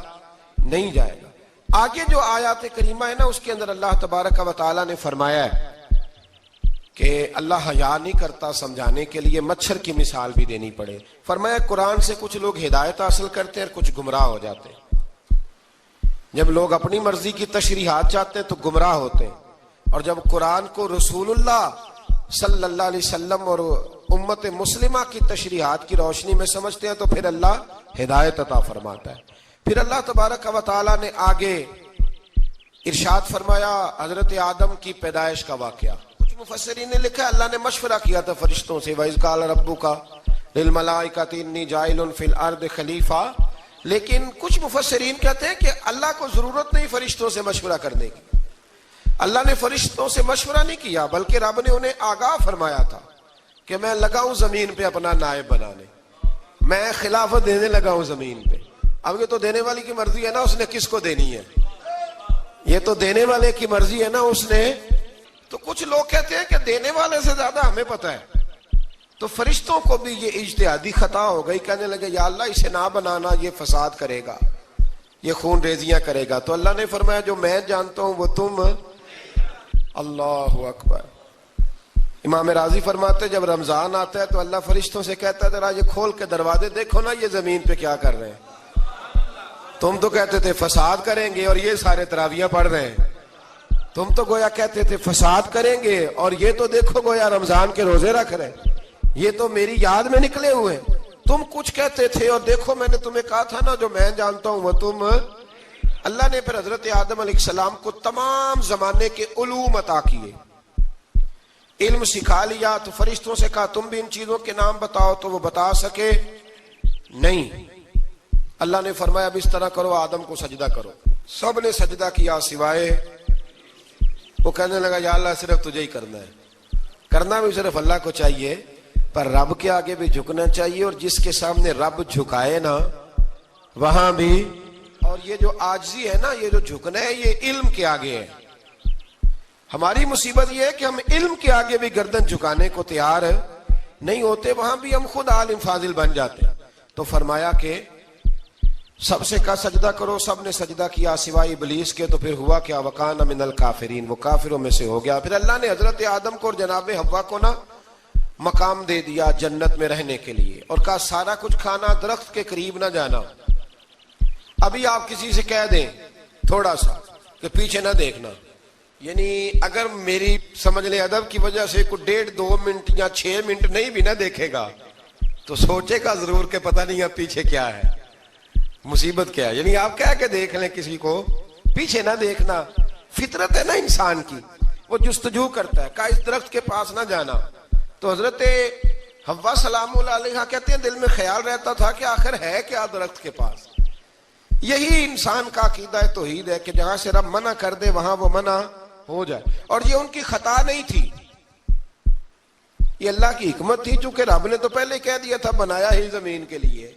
نہیں جائے گا۔ آگے جو آیات کریمہ ہے نا، اس کے اندر اللہ تبارک و تعالیٰ نے فرمایا ہے کہ اللہ حیا نہیں کرتا سمجھانے کے لیے مچھر کی مثال بھی دینی پڑے۔ فرمایا قرآن سے کچھ لوگ ہدایت حاصل کرتے ہیں اور کچھ گمراہ ہو جاتے ہیں۔ جب لوگ اپنی مرضی کی تشریحات چاہتے ہیں تو گمراہ ہوتے ہیں، اور جب قرآن کو رسول اللہ صلی اللہ علیہ وسلم اور امت مسلمہ کی تشریحات کی روشنی میں سمجھتے ہیں تو پھر اللہ ہدایت عطا فرماتا ہے۔ پھر اللہ تبارک و تعالیٰ نے آگے ارشاد فرمایا حضرت آدم کی پیدائش کا واقعہ۔ کچھ مفسرین نے لکھا اللہ نے مشورہ کیا تھا فرشتوں سے، وَإِذْ قَالَ رَبُّكَ لِلْمَلَائِكَةِ إِنِّي جَاعِلٌ فِي الْأَرْضِ خَلِيفَةً، لیکن کچھ مفسرین کہتے ہیں کہ اللہ کو ضرورت نہیں فرشتوں سے مشورہ کرنے کی۔ اللہ نے فرشتوں سے مشورہ نہیں کیا، بلکہ رب نے انہیں آگاہ فرمایا تھا کہ میں لگا ہوں زمین پہ اپنا نائب بنانے، میں خلافت دینے لگا ہوں زمین پہ۔ اب یہ تو دینے والی کی مرضی ہے نا، اس نے کس کو دینی ہے، یہ تو دینے والے کی مرضی ہے نا، اس نے۔ تو کچھ لوگ کہتے ہیں کہ دینے والے سے زیادہ ہمیں پتہ ہے، تو فرشتوں کو بھی یہ اجتہادی خطا ہو گئی، کہنے لگے یا اللہ اسے نہ بنانا، یہ فساد کرے گا، یہ خون ریزیاں کرے گا۔ تو اللہ نے فرمایا جو میں جانتا ہوں وہ تم، اللہ اکبر۔ امام راضی فرماتے جب رمضان آتا ہے تو اللہ فرشتوں سے کہتا ہے ذرا یہ کھول کے دروازے دیکھو نا یہ زمین پہ کیا کر رہے ہیں، تم تو کہتے تھے فساد کریں گے اور یہ سارے تراویحیں پڑھ رہے ہیں، تم تو گویا کہتے تھے فساد کریں گے اور یہ تو دیکھو گویا رمضان کے روزے رکھ رہے ہیں، یہ تو میری یاد میں نکلے ہوئے ہیں۔ تم کچھ کہتے تھے اور دیکھو میں نے تمہیں کہا تھا نا جو میں جانتا ہوں وہ تم۔ اللہ نے پھر حضرت آدم علیہ السلام کو تمام زمانے کے علوم عطا کیے، علم سکھا لیا۔ تو فرشتوں سے کہا تم بھی ان چیزوں کے نام بتاؤ، تو وہ بتا سکے نہیں۔ اللہ نے فرمایا اب اس طرح کرو آدم کو سجدہ کرو، سب نے سجدہ کیا سوائے، وہ کہنے لگا یا اللہ صرف تجھے ہی کرنا ہے، کرنا بھی صرف اللہ کو چاہیے، پر رب کے آگے بھی جھکنا چاہیے، اور جس کے سامنے رب جھکائے نا وہاں بھی۔ اور یہ جو عاجزی ہے نا، یہ جو جھکنا ہے یہ علم کے آگے ہے۔ ہماری مصیبت یہ ہے کہ ہم علم کے آگے بھی گردن جھکانے کو تیار نہیں ہوتے، وہاں بھی ہم خود عالم فاضل بن جاتے ہیں۔ تو فرمایا کہ سب سے کہا سجدہ کرو، سب نے سجدہ کیا سوائے ابلیس کے۔ تو پھر ہوا کیا وکان من الکافرین، وہ کافروں میں سے ہو گیا۔ پھر اللہ نے حضرت آدم کو اور جناب حوا کو نا مقام دے دیا جنت میں رہنے کے لیے، اور کہا سارا کچھ کھانا، درخت کے قریب نہ جانا۔ ابھی آپ کسی سے کہہ دیں تھوڑا سا کہ پیچھے نہ دیکھنا، یعنی اگر میری سمجھ لیں ادب کی وجہ سے کوئی 1.5-2 منٹ یا 6 منٹ نہیں بھی نہ دیکھے گا تو سوچے گا ضرور کہ پتہ نہیں اب پیچھے کیا ہے، مصیبت کیا ہے۔ یعنی آپ کہہ کے دیکھ لیں کسی کو، پیچھے نہ دیکھنا، فطرت ہے نا انسان کی، وہ جستجو کرتا ہے، کہا اس درخت کے پاس نہ جانا۔ تو حضرت حوا سلام اللہ علیہ کہتے ہیں دل میں خیال رہتا تھا کہ آخر ہے کیا درخت کے پاس۔ یہی انسان کا عقیدہ توحید ہے کہ جہاں سے رب منع کر دے وہاں وہ منع ہو جائے، اور یہ ان کی خطا نہیں تھی، یہ اللہ کی حکمت تھی، چونکہ رب نے تو پہلے کہہ دیا تھا بنایا ہی زمین کے لیے،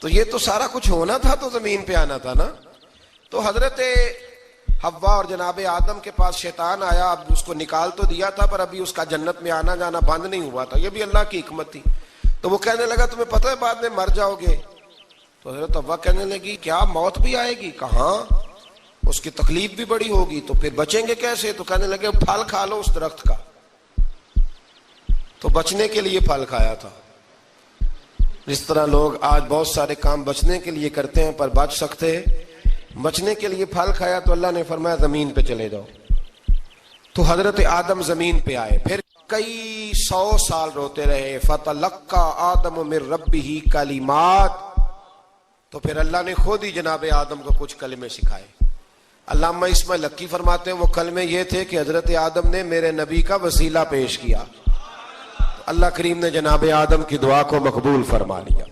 تو یہ تو سارا کچھ ہونا تھا تو زمین پہ آنا تھا نا۔ تو حضرت حوا اور جناب آدم کے پاس شیطان آیا، اب اس کو نکال تو دیا تھا پر ابھی اس کا جنت میں آنا جانا بند نہیں ہوا تھا، یہ بھی اللہ کی حکمت تھی۔ تو وہ کہنے لگا تمہیں پتہ ہے بعد میں مر جاؤ گے؟ تو حضرت حوا کہنے لگی کیا موت بھی آئے گی؟ کہاں، اس کی تکلیف بھی بڑی ہوگی، تو پھر بچیں گے کیسے؟ تو کہنے لگے پھل کھا لو اس درخت کا۔ تو بچنے کے لیے پھل کھایا تھا۔ جس طرح لوگ آج بہت سارے کام بچنے کے لیے کرتے ہیں پر بچ سکتے، بچنے کے لیے پھل کھایا تو اللہ نے فرمایا زمین پہ چلے جاؤ۔ تو حضرت آدم زمین پہ آئے، پھر کئی 100 سال روتے رہے۔ فَتَلَقَّى آدَمُ مِن رَبِّهِ کَلِمَاتٍ، تو پھر اللہ نے خود ہی جناب آدم کو کچھ کلمے سکھائے۔ علامہ اسماعیل لکی فرماتے ہیں وہ کلمے یہ تھے کہ حضرت آدم نے میرے نبی کا وسیلہ پیش کیا، اللہ کریم نے جناب آدم کی دعا کو مقبول فرما لیا۔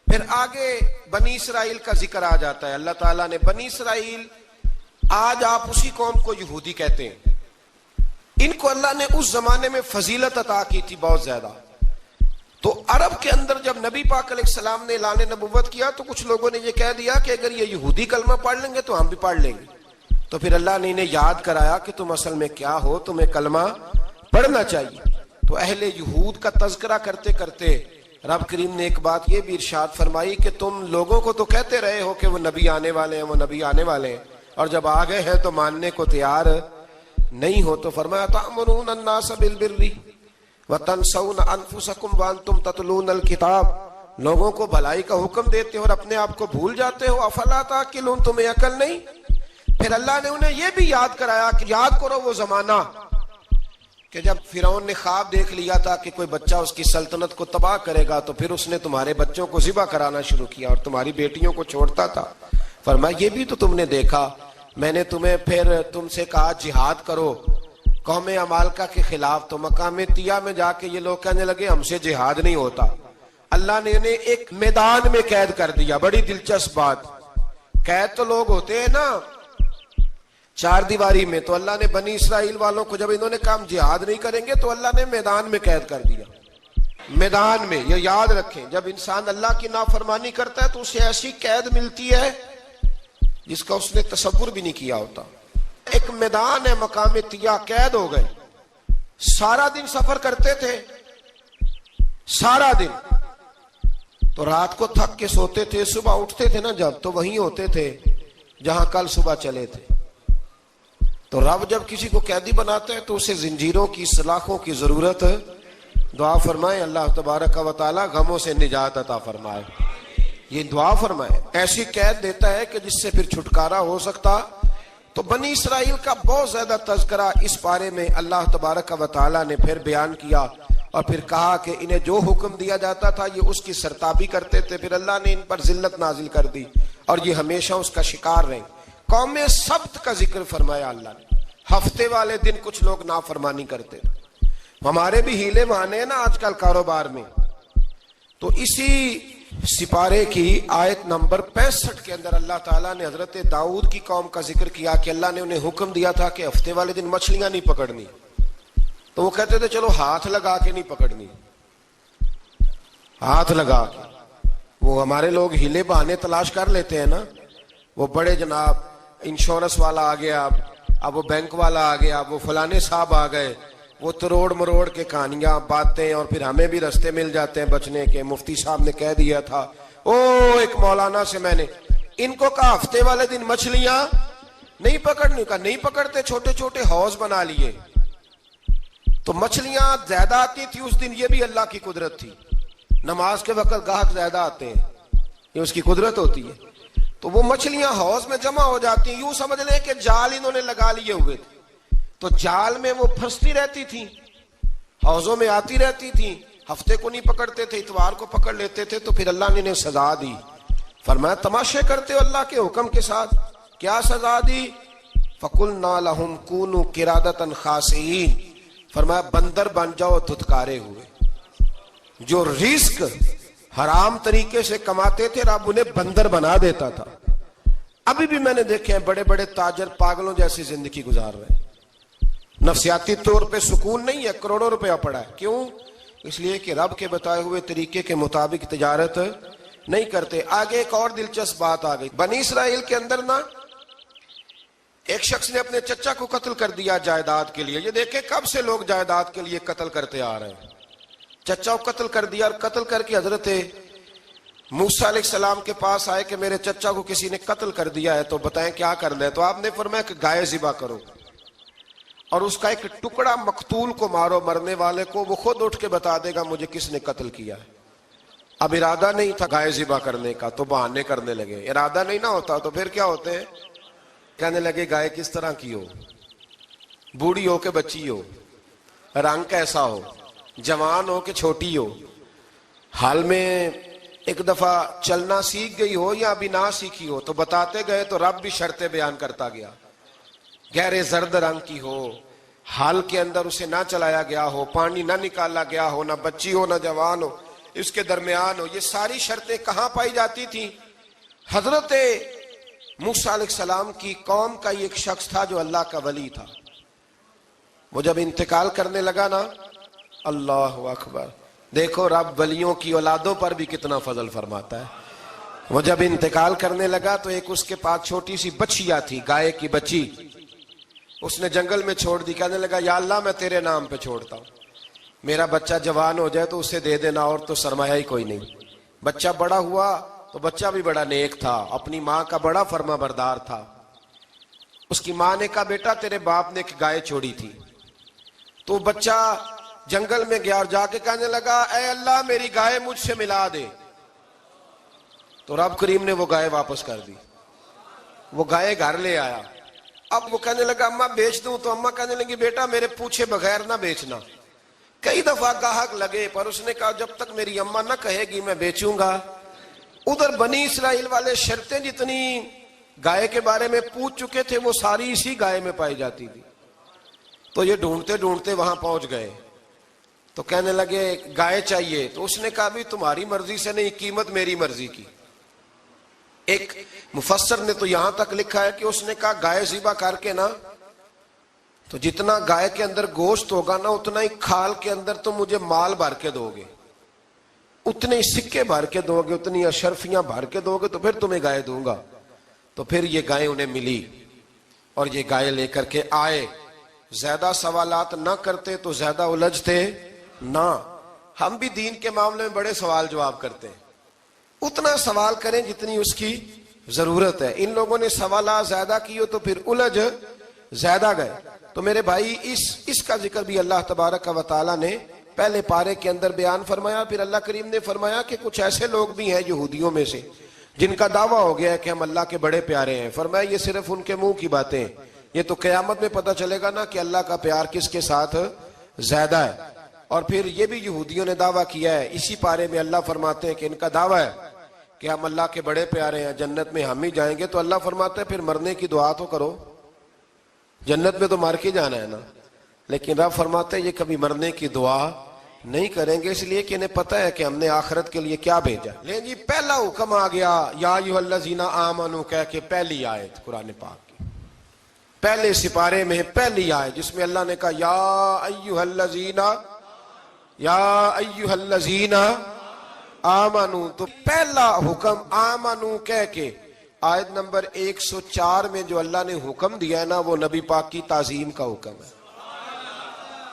پھر آگے بنی اسرائیل کا ذکر آ جاتا ہے۔ اللہ تعالیٰ نے بنی اسرائیل، آج آپ اسی قوم کو یہودی کہتے ہیں، ان کو اللہ نے اس زمانے میں فضیلت عطا کی تھی بہت زیادہ۔ تو عرب کے اندر جب نبی پاک علیہ السلام نے اعلان نبوت کیا تو کچھ لوگوں نے یہ کہہ دیا کہ اگر یہ یہودی کلمہ پڑھ لیں گے تو ہم بھی پڑھ لیں گے۔ تو پھر اللہ نے انہیں یاد کرایا کہ تم اصل میں کیا ہو، تمہیں کلمہ پڑھنا چاہیے۔ تو اہل یہود کا تذکرہ کرتے کرتے رب کریم نے ایک بات یہ بھی ارشاد فرمائی کہ تم لوگوں کو تو کہتے رہے ہو کہ وہ نبی آنے والے ہیں، وہ نبی آنے والے ہیں، اور جب آ گئے ہیں تو ماننے کو تیار نہیں ہو. تو فرمایا تأمرون الناس بالبر وتنسون انفسکم وانتم تتلون الکتاب، لوگوں کو بھلائی کا حکم دیتے ہو اور اپنے آپ کو بھول جاتے ہو. افلا تعقلون، تمہیں عقل نہیں؟ پھر اللہ نے انہیں یہ بھی یاد کرایا کہ یاد کرو وہ زمانہ کہ جب فرعون نے خواب دیکھ لیا تھا کہ کوئی بچہ اس کی سلطنت کو تباہ کرے گا، تو پھر اس نے تمہارے بچوں کو ذبح کرانا شروع کیا اور تمہاری بیٹیوں کو چھوڑتا تھا. فرمایا یہ بھی تو تم نے دیکھا، میں نے تمہیں پھر تم سے کہا جہاد کرو قوم عمالقہ کے خلاف، تو مقام طیہ میں جا کے یہ لوگ کہنے لگے ہم سے جہاد نہیں ہوتا. اللہ نے انہیں ایک میدان میں قید کر دیا. بڑی دلچسپ بات، قید تو لوگ ہوتے ہیں نا چار دیواری میں، تو اللہ نے بنی اسرائیل والوں کو جب انہوں نے کہا ہم جہاد نہیں کریں گے تو اللہ نے میدان میں قید کر دیا. میدان میں، یہ یاد رکھیں، جب انسان اللہ کی نافرمانی کرتا ہے تو اسے ایسی قید ملتی ہے جس کا اس نے تصور بھی نہیں کیا ہوتا. ایک میدان ہے مقام طیہ، قید ہو گئے، سارا دن سفر کرتے تھے، سارا دن، تو رات کو تھک کے سوتے تھے، صبح اٹھتے تھے نا جب، تو وہیں ہوتے تھے جہاں کل صبح چلے تھے. تو رب جب کسی کو قیدی بناتا ہے تو اسے زنجیروں کی، سلاخوں کی ضرورت ہے. دعا فرمائے اللہ تبارک و تعالی غموں سے نجات عطا فرمائے. یہ دعا فرمائے، ایسی قید دیتا ہے کہ جس سے پھر چھٹکارا ہو سکتا. تو بنی اسرائیل کا بہت زیادہ تذکرہ اس بارے میں اللہ تبارک و تعالی نے پھر بیان کیا، اور پھر کہا کہ انہیں جو حکم دیا جاتا تھا یہ اس کی سرتابی کرتے تھے. پھر اللہ نے ان پر ذلت نازل کر دی اور یہ ہمیشہ اس کا شکار رہے. قوم سبت کا ذکر فرمایا اللہ نے، ہفتے والے دن کچھ لوگ نافرمانی کرتے. ہمارے بھی ہیلے بہانے ہیں نا آج کل کاروبار میں. تو اسی سپارے کی آیت نمبر 65 کے اندر اللہ تعالیٰ نے حضرت داؤد کی قوم کا ذکر کیا کہ اللہ نے انہیں حکم دیا تھا کہ ہفتے والے دن مچھلیاں نہیں پکڑنی. تو وہ کہتے تھے چلو ہاتھ لگا کے نہیں پکڑنی، ہاتھ لگا کے. وہ ہمارے لوگ ہیلے بہانے تلاش کر لیتے ہیں نا، وہ بڑے جناب انشورنس والا آ گیا، اب وہ بینک والا آ گیا، وہ فلانے صاحب آ گئے، وہ تروڑ مروڑ کے کہانیاں باتیں، اور پھر ہمیں بھی رستے مل جاتے ہیں بچنے کے. مفتی صاحب نے کہہ دیا تھا، ایک مولانا سے میں نے ان کو کہا ہفتے والے دن مچھلیاں نہیں پکڑنی، کہا نہیں پکڑتے، چھوٹے چھوٹے حوض بنا لیے. تو مچھلیاں زیادہ آتی تھی اس دن، یہ بھی اللہ کی قدرت تھی. نماز کے وقت گاہک زیادہ آتے ہیں، یہ اس کی قدرت ہوتی ہے. تو وہ مچھلیاں حوض میں جمع ہو جاتی ہیں. یوں سمجھ لیں کہ جال انہوں نے لگا لیے ہوئے تھے، تو جال میں وہ پھنستی رہتی تھی، حوضوں میں آتی رہتی تھی. ہفتے کو نہیں پکڑتے تھے، اتوار کو پکڑ لیتے تھے. تو پھر اللہ نے انہیں سزا دی. فرمایا تماشے کرتے ہو اللہ کے حکم کے ساتھ. کیا سزا دی؟ فَقُلْنَا لَهُمْ كُونُوا قِرَادَةً خَاسِئِينَ، فرمایا بندر بن جاؤ دھتکارے ہوئے. جو رزق حرام طریقے سے کماتے تھے رب انہیں بندر بنا دیتا تھا. ابھی بھی میں نے دیکھے ہیں بڑے بڑے تاجر پاگلوں جیسی زندگی گزار رہے ہیں. نفسیاتی طور پہ سکون نہیں ہے، کروڑوں روپیہ پڑا ہے. کیوں؟ اس لیے کہ رب کے بتائے ہوئے طریقے کے مطابق تجارت نہیں کرتے. آگے ایک اور دلچسپ بات آ گئی. بنی اسرائیل کے اندر نا ایک شخص نے اپنے چچا کو قتل کر دیا جائیداد کے لیے. یہ دیکھیں کب سے لوگ جائیداد کے لیے قتل کرتے آ رہے ہیں. چچا کو قتل کر دیا، اور قتل کر کے حضرت موسیٰ علیہ السلام کے پاس آئے کہ میرے چچا کو کسی نے قتل کر دیا ہے، تو بتائیں کیا کرنا ہے. تو آپ نے فرمایا کہ گائے ذبح کرو اور اس کا ایک ٹکڑا مقتول کو مارو، مرنے والے کو. وہ خود اٹھ کے بتا دے گا مجھے کس نے قتل کیا ہے. اب ارادہ نہیں تھا گائے ذبح کرنے کا تو بہانے کرنے لگے. ارادہ نہیں نہ ہوتا تو پھر کیا ہوتے ہیں، کہنے لگے گائے کس طرح کی ہو، بوڑھی ہو کہ بچی ہو، رنگ کیسا ہو، جوان ہو کہ چھوٹی ہو، حال میں ایک دفعہ چلنا سیکھ گئی ہو یا ابھی نہ سیکھی ہو. تو بتاتے گئے تو رب بھی شرطیں بیان کرتا گیا. گہرے زرد رنگ کی ہو، حال کے اندر اسے نہ چلایا گیا ہو، پانی نہ نکالا گیا ہو، نہ بچی ہو نہ جوان ہو، اس کے درمیان ہو. یہ ساری شرطیں کہاں پائی جاتی تھیں؟ حضرت موسیٰ علیہ السلام کی قوم کا ایک شخص تھا جو اللہ کا ولی تھا. وہ جب انتقال کرنے لگا نا، اللہ اکبر، دیکھو رب ولیوں کی اولادوں پر بھی کتنا فضل فرماتا ہے. وہ جب انتقال کرنے لگا تو ایک اس کے پاس چھوٹی سی بچیا تھی، گائے کی بچی، اس نے جنگل میں چھوڑ دی. کہنے لگا یا اللہ میں تیرے نام پہ چھوڑتا ہوں. میرا بچہ جوان ہو جائے تو اسے دے دینا، اور تو سرمایہ ہی کوئی نہیں۔ بچہ بڑا ہوا تو بچہ بھی بڑا نیک تھا، اپنی ماں کا بڑا فرما بردار تھا۔ اس کی ماں نے کہا بیٹا تیرے باپ نے ایک گائے چھوڑی تھی، تو بچہ جنگل میں گیا اور جا کے کہنے لگا اے اللہ میری گائے مجھ سے ملا دے، تو رب کریم نے وہ گائے واپس کر دی۔ وہ گائے گھر لے آیا، اب وہ کہنے لگا اماں بیچ دوں، تو اماں کہنے لگی بیٹا میرے پوچھے بغیر نہ بیچنا۔ کئی دفعہ گاہک لگے پر اس نے کہا جب تک میری اماں نہ کہے گی میں بیچوں گا۔ ادھر بنی اسرائیل والے شرطیں جتنی گائے کے بارے میں پوچھ چکے تھے وہ ساری اسی گائے میں پائی جاتی تھی، تو یہ ڈھونڈتے ڈھونڈتے وہاں پہنچ گئے، تو کہنے لگے گائے چاہیے، تو اس نے کہا بھی تمہاری مرضی سے نہیں، قیمت میری مرضی کی۔ ایک مفسر نے تو یہاں تک لکھا ہے کہ اس نے کہا گائے ذبح کر کے نا، تو جتنا گائے کے اندر گوشت ہوگا نا اتنا ہی کھال کے اندر تو مجھے مال بھر کے دو گے، اتنے ہی سکے بھر کے دو گے، اتنی اشرفیاں بھر کے دو گے تو پھر تمہیں گائے دوں گا۔ تو پھر یہ گائے انہیں ملی اور یہ گائے لے کر کے آئے۔ زیادہ سوالات نہ کرتے تو زیادہ الجھتے نہ۔ ہم بھی دین کے معاملے میں بڑے سوال جواب کرتے ہیں، اتنا سوال کریں جتنی اس کی ضرورت ہے۔ ان لوگوں نے سوالات زیادہ کیے تو پھر الجھ زیادہ گئے۔ تو میرے بھائی اس کا ذکر بھی اللہ تبارک و تعالیٰ نے پہلے پارے کے اندر بیان فرمایا۔ پھر اللہ کریم نے فرمایا کہ کچھ ایسے لوگ بھی ہیں یہودیوں میں سے جن کا دعویٰ ہو گیا ہے کہ ہم اللہ کے بڑے پیارے ہیں۔ فرمایا یہ صرف ان کے منہ کی باتیں، یہ تو قیامت میں پتہ چلے گا نا کہ اللہ کا پیار کس کے ساتھ زیادہ ہے۔ اور پھر یہ بھی یہودیوں نے دعویٰ کیا ہے، اسی پارے میں اللہ فرماتے ہیں کہ ان کا دعویٰ ہے کہ ہم اللہ کے بڑے پیارے ہیں، جنت میں ہم ہی جائیں گے۔ تو اللہ فرماتے ہیں پھر مرنے کی دعا تو کرو، جنت میں تو مر کے جانا ہے نا۔ لیکن رب فرماتے ہیں یہ کبھی مرنے کی دعا نہیں کریں گے، اس لیے کہ انہیں پتہ ہے کہ ہم نے آخرت کے لیے کیا بھیجا۔ لیکن جی پہلا حکم آ گیا یا ایھا الذین آمنوا کہہ کے، پہلی آیت قرآن پاک کی پہلے سپارے میں پہلی آیت جس میں اللہ نے کہا یا ایھا الذین آمنوا، تو پہلا حکم آمنوا کہہ کے آیت نمبر 104 میں جو اللہ نے حکم دیا ہے نا وہ نبی پاک کی تعظیم کا حکم ہے۔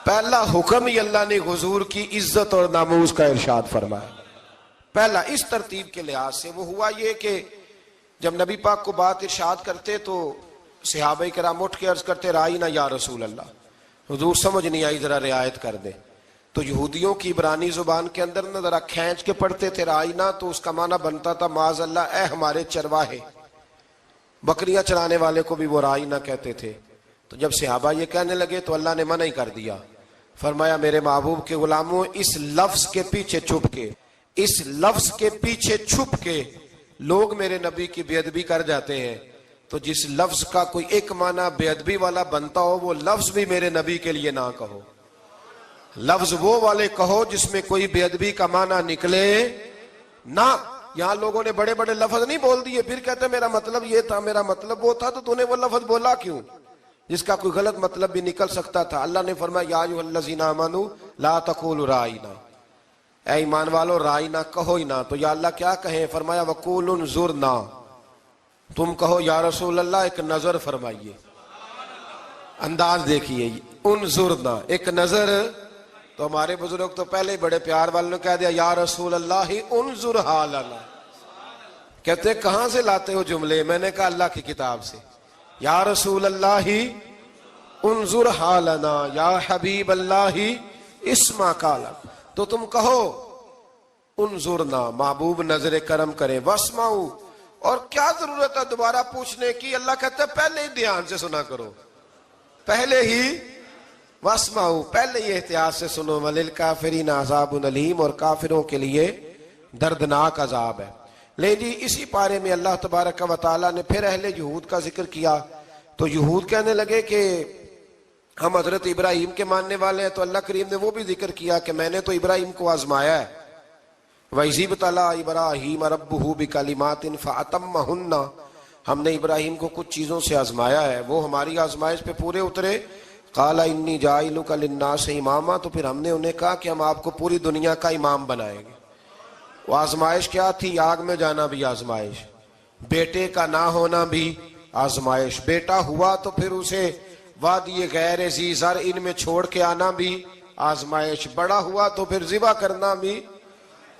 پہلا حکم ہی اللہ نے حضور کی عزت اور ناموس کا ارشاد فرمایا۔ پہلا اس ترتیب کے لحاظ سے وہ ہوا یہ کہ جب نبی پاک کو بات ارشاد کرتے تو صحابہ کرام اٹھ کے عرض کرتے رائینا یا رسول اللہ، حضور سمجھ نہیں آئی ذرا رعایت کر دیں۔ تو یہودیوں کی عبرانی زبان کے اندر نہ ذرا کھینچ کے پڑھتے تھے رائینا، تو اس کا معنی بنتا تھا معاذ اللہ اے ہمارے چرواہے، بکریاں چرانے والے کو بھی وہ رائینا کہتے تھے۔ تو جب صحابہ یہ کہنے لگے تو اللہ نے منع ہی کر دیا، فرمایا میرے محبوب کے غلاموں اس لفظ کے پیچھے چھپ کے لوگ میرے نبی کی بے ادبی کر جاتے ہیں، تو جس لفظ کا کوئی ایک معنی بے ادبی والا بنتا ہو وہ لفظ بھی میرے نبی کے لیے نہ کہو، لفظ وہ والے کہو جس میں کوئی بے ادبی کا معنی نکلے نہ۔ یہاں لوگوں نے بڑے بڑے لفظ نہیں بول دیے، پھر کہتے میرا مطلب یہ تھا، میرا مطلب وہ تھا، تو نے وہ لفظ بولا کیوں جس کا کوئی غلط مطلب بھی نکل سکتا تھا۔ اللہ نے فرمایا یا ایھا الذین آمنوا لا تقولوا رائینا، اے ایمان والو رائینا کہو ہی نہ۔ تو یا اللہ کیا کہیں؟ فرمایا وقولوا انظرنا، تم کہو یا رسول اللہ ایک نظر فرمائیے، انداز دیکھیے، انظرنا ایک نظر۔ تو ہمارے بزرگ تو پہلے ہی بڑے پیار والوں نے کہہ دیا یا رسول اللہ انظر حالنا، کہتے کہاں سے لاتے ہو جملے؟ میں نے کہا اللہ کی کتاب سے، یا رسول اللہ انظر حالنا یا حبیب اللہ اسمع قالا، تو تم کہو انظرنا محبوب نظر کرم کرے، واسمعوا، اور کیا ضرورت ہے دوبارہ پوچھنے کی؟ اللہ کہتا ہے پہلے ہی دھیان سے سنا کرو، پہلے ہی واسمعوا، پہلے ہی احتیاط سے سنو، وللکافرین عذاب علیم، اور کافروں کے لیے دردناک عذاب ہے۔ لے جی اسی پارے میں اللہ تبارک و تعالیٰ نے پھر اہل یہود کا ذکر کیا، تو یہود کہنے لگے کہ ہم حضرت ابراہیم کے ماننے والے ہیں، تو اللہ کریم نے وہ بھی ذکر کیا کہ میں نے تو ابراہیم کو آزمایا ہے، وَإِذِ ابْتَلَىٰ إِبْرَاهِيمَ رَبُّهُ بِكَلِمَاتٍ فَأَتَمَّهُنَّ، ہم نے ابراہیم کو کچھ چیزوں سے آزمایا ہے، وہ ہماری آزمائش پہ پورے اترے۔ قَالَ إِنِّي جَاعِلُكَ لِلنَّاسِ إِمَامًا، تو پھر ہم نے انہیں کہا کہ ہم آپ کو پوری دنیا کا امام بنائیں گے۔ وہ آزمائش کیا تھی؟ آگ میں جانا بھی آزمائش، بیٹے کا نہ ہونا بھی آزمائش، بیٹا ہوا تو پھر اسے وادی غیر ذی زرع ان میں چھوڑ کے آنا بھی آزمائش بڑا ہوا تو پھر ذبح کرنا بھی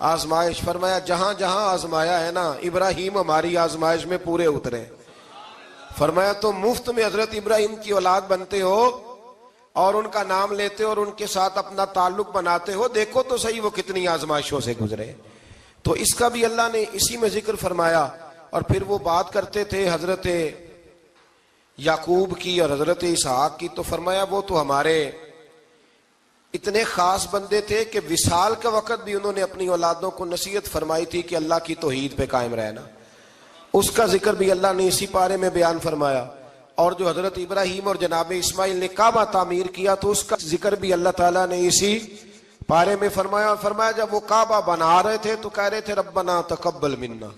آزمائش. فرمایا جہاں جہاں آزمایا ہے نا ابراہیم ہماری آزمائش میں پورے اترے. فرمایا تم مفت میں حضرت ابراہیم کی اولاد بنتے ہو اور ان کا نام لیتے ہو اور ان کے ساتھ اپنا تعلق بناتے ہو, دیکھو تو صحیح وہ کتنی آزمائشوں سے گزرے. تو اس کا بھی اللہ نے اسی میں ذکر فرمایا. اور پھر وہ بات کرتے تھے حضرت یعقوب کی اور حضرت اسحاق کی, تو فرمایا وہ تو ہمارے اتنے خاص بندے تھے کہ وصال کے وقت بھی انہوں نے اپنی اولادوں کو نصیحت فرمائی تھی کہ اللہ کی توحید پہ قائم رہنا. اس کا ذکر بھی اللہ نے اسی پارے میں بیان فرمایا. اور جو حضرت ابراہیم اور جناب اسماعیل نے کعبہ تعمیر کیا تو اس کا ذکر بھی اللہ تعالیٰ نے اسی پارے میں فرمایا. فرمایا جب وہ کعبہ بنا رہے تھے تو کہہ رہے تھے ربنا تقبل منا,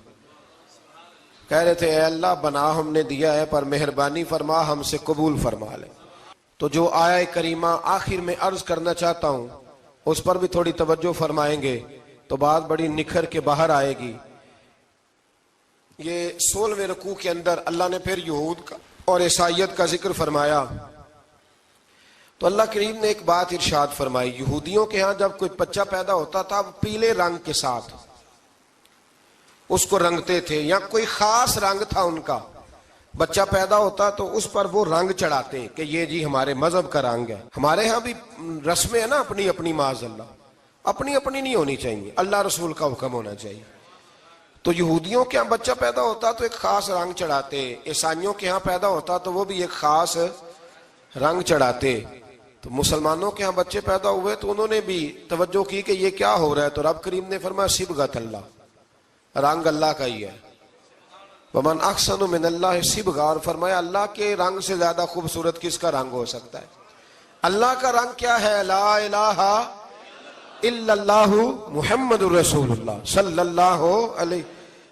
کہہ رہے تھے اے اللہ بنا ہم نے دیا ہے پر مہربانی فرما ہم سے قبول فرما لے. تو جو آیہ کریمہ آخر میں عرض کرنا چاہتا ہوں اس پر بھی تھوڑی توجہ فرمائیں گے تو بات بڑی نکھر کے باہر آئے گی. یہ 16ویں رکوع کے اندر اللہ نے پھر یہود کا اور عیسائیت کا ذکر فرمایا. تو اللہ کریم نے ایک بات ارشاد فرمائی. یہودیوں کے ہاں جب کوئی بچہ پیدا ہوتا تھا وہ پیلے رنگ کے ساتھ اس کو رنگتے تھے, یا کوئی خاص رنگ تھا ان کا. بچہ پیدا ہوتا تو اس پر وہ رنگ چڑھاتے کہ یہ جی ہمارے مذہب کا رنگ ہے. ہمارے ہاں بھی رسمیں ہیں نا اپنی اپنی, معاذ اللہ اپنی اپنی نہیں ہونی چاہیے, اللہ رسول کا حکم ہونا چاہیے. تو یہودیوں کے ہاں بچہ پیدا ہوتا تو ایک خاص رنگ چڑھاتے, عیسائیوں کے ہاں پیدا ہوتا تو وہ بھی ایک خاص رنگ چڑھاتے. تو مسلمانوں کے ہاں بچے پیدا ہوئے تو انہوں نے بھی توجہ کی کہ یہ کیا ہو رہا ہے, تو رب کریم نے فرمایا صبغۃ اللہ, رنگ اللہ کا ہی ہے. ومن احسن من اللہ صبغہ, اور فرمایا اللہ کے رنگ سے زیادہ خوبصورت کس کا رنگ ہو سکتا ہے. اللہ کا رنگ کیا ہے؟ لا الہ الا اللہ محمد الرسول اللہ صلی اللہ علیہ.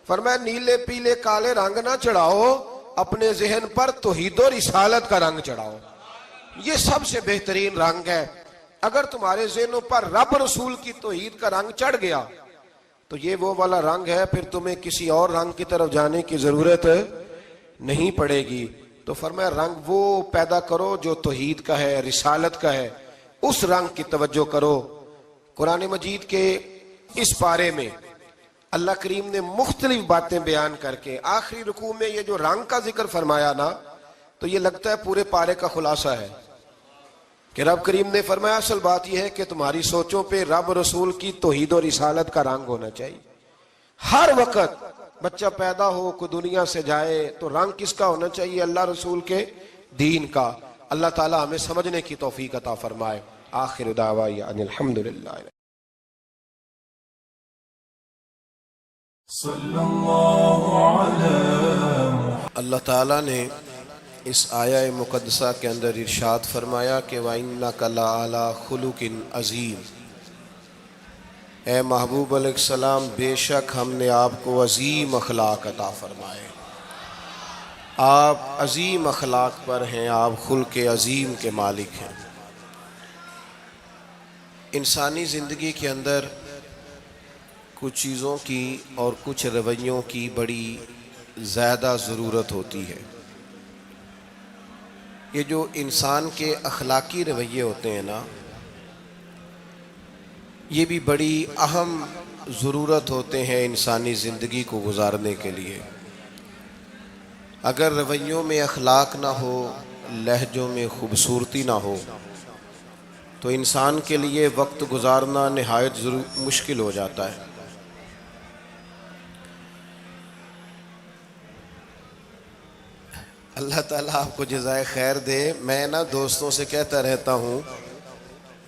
فرمایا نیلے پیلے کالے رنگ نہ چڑھاؤ, اپنے ذہن پر توحید و رسالت کا رنگ چڑھاؤ. یہ سب سے بہترین رنگ ہے. اگر تمہارے ذہنوں پر رب رسول کی توحید کا رنگ چڑھ گیا تو یہ وہ والا رنگ ہے, پھر تمہیں کسی اور رنگ کی طرف جانے کی ضرورت نہیں پڑے گی. تو فرمایا رنگ وہ پیدا کرو جو توحید کا ہے, رسالت کا ہے, اس رنگ کی توجہ کرو. قرآن مجید کے اس پارے میں اللہ کریم نے مختلف باتیں بیان کر کے آخری رکوع میں یہ جو رنگ کا ذکر فرمایا نا, تو یہ لگتا ہے پورے پارے کا خلاصہ ہے کہ رب کریم نے فرمایا اصل بات یہ ہے کہ تمہاری سوچوں پہ رب رسول کی توحید و رسالت کا رنگ ہونا چاہیے. ہر وقت بچہ پیدا ہو, کوئی دنیا سے جائے تو رنگ کس کا ہونا چاہیے؟ اللہ رسول کے دین کا. اللہ تعالی ہمیں سمجھنے کی توفیق عطا فرمائے. آخر دعوانا ان الحمدللہ. صلی اللہ علیہ. اللہ تعالی نے اس آیہ مقدسہ کے اندر ارشاد فرمایا کہ وَإِنَّكَ لَعَلَىٰ خُلُقٍ عَظِيمٍ, اے محبوب علیہ السلام بے شک ہم نے آپ کو عظیم اخلاق عطا فرمائے. آپ عظیم اخلاق پر ہیں, آپ خلق عظیم کے مالک ہیں. انسانی زندگی کے اندر کچھ چیزوں کی اور کچھ رویوں کی بڑی زیادہ ضرورت ہوتی ہے. یہ جو انسان کے اخلاقی رویے ہوتے ہیں نا, یہ بھی بڑی اہم ضرورت ہوتے ہیں انسانی زندگی کو گزارنے کے لیے. اگر رویوں میں اخلاق نہ ہو, لہجوں میں خوبصورتی نہ ہو, تو انسان کے لیے وقت گزارنا نہایت مشکل ہو جاتا ہے. اللہ تعالیٰ آپ کو جزائے خیر دے. میں نا دوستوں سے کہتا رہتا ہوں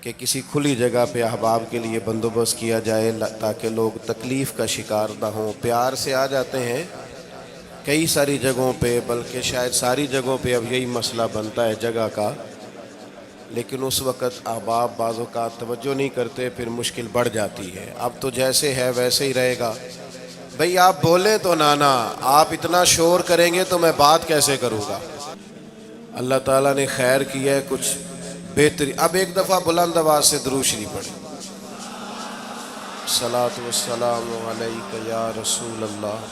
کہ کسی کھلی جگہ پہ احباب کے لیے بندوبست کیا جائے تاکہ لوگ تکلیف کا شکار نہ ہوں. پیار سے آ جاتے ہیں کئی ساری جگہوں پہ, بلکہ شاید ساری جگہوں پہ اب یہی مسئلہ بنتا ہے جگہ کا, لیکن اس وقت احباب بعض اوقات توجہ نہیں کرتے, پھر مشکل بڑھ جاتی ہے. اب تو جیسے ہے ویسے ہی رہے گا. بھئی آپ بولیں تو نانا, آپ اتنا شور کریں گے تو میں بات کیسے کروں گا. اللہ تعالیٰ نے خیر کیا ہے, کچھ بہتری. اب ایک دفعہ بلند آواز سے درود شریف پڑھیں. الصلاۃ والسلام علیک یا رسول اللہ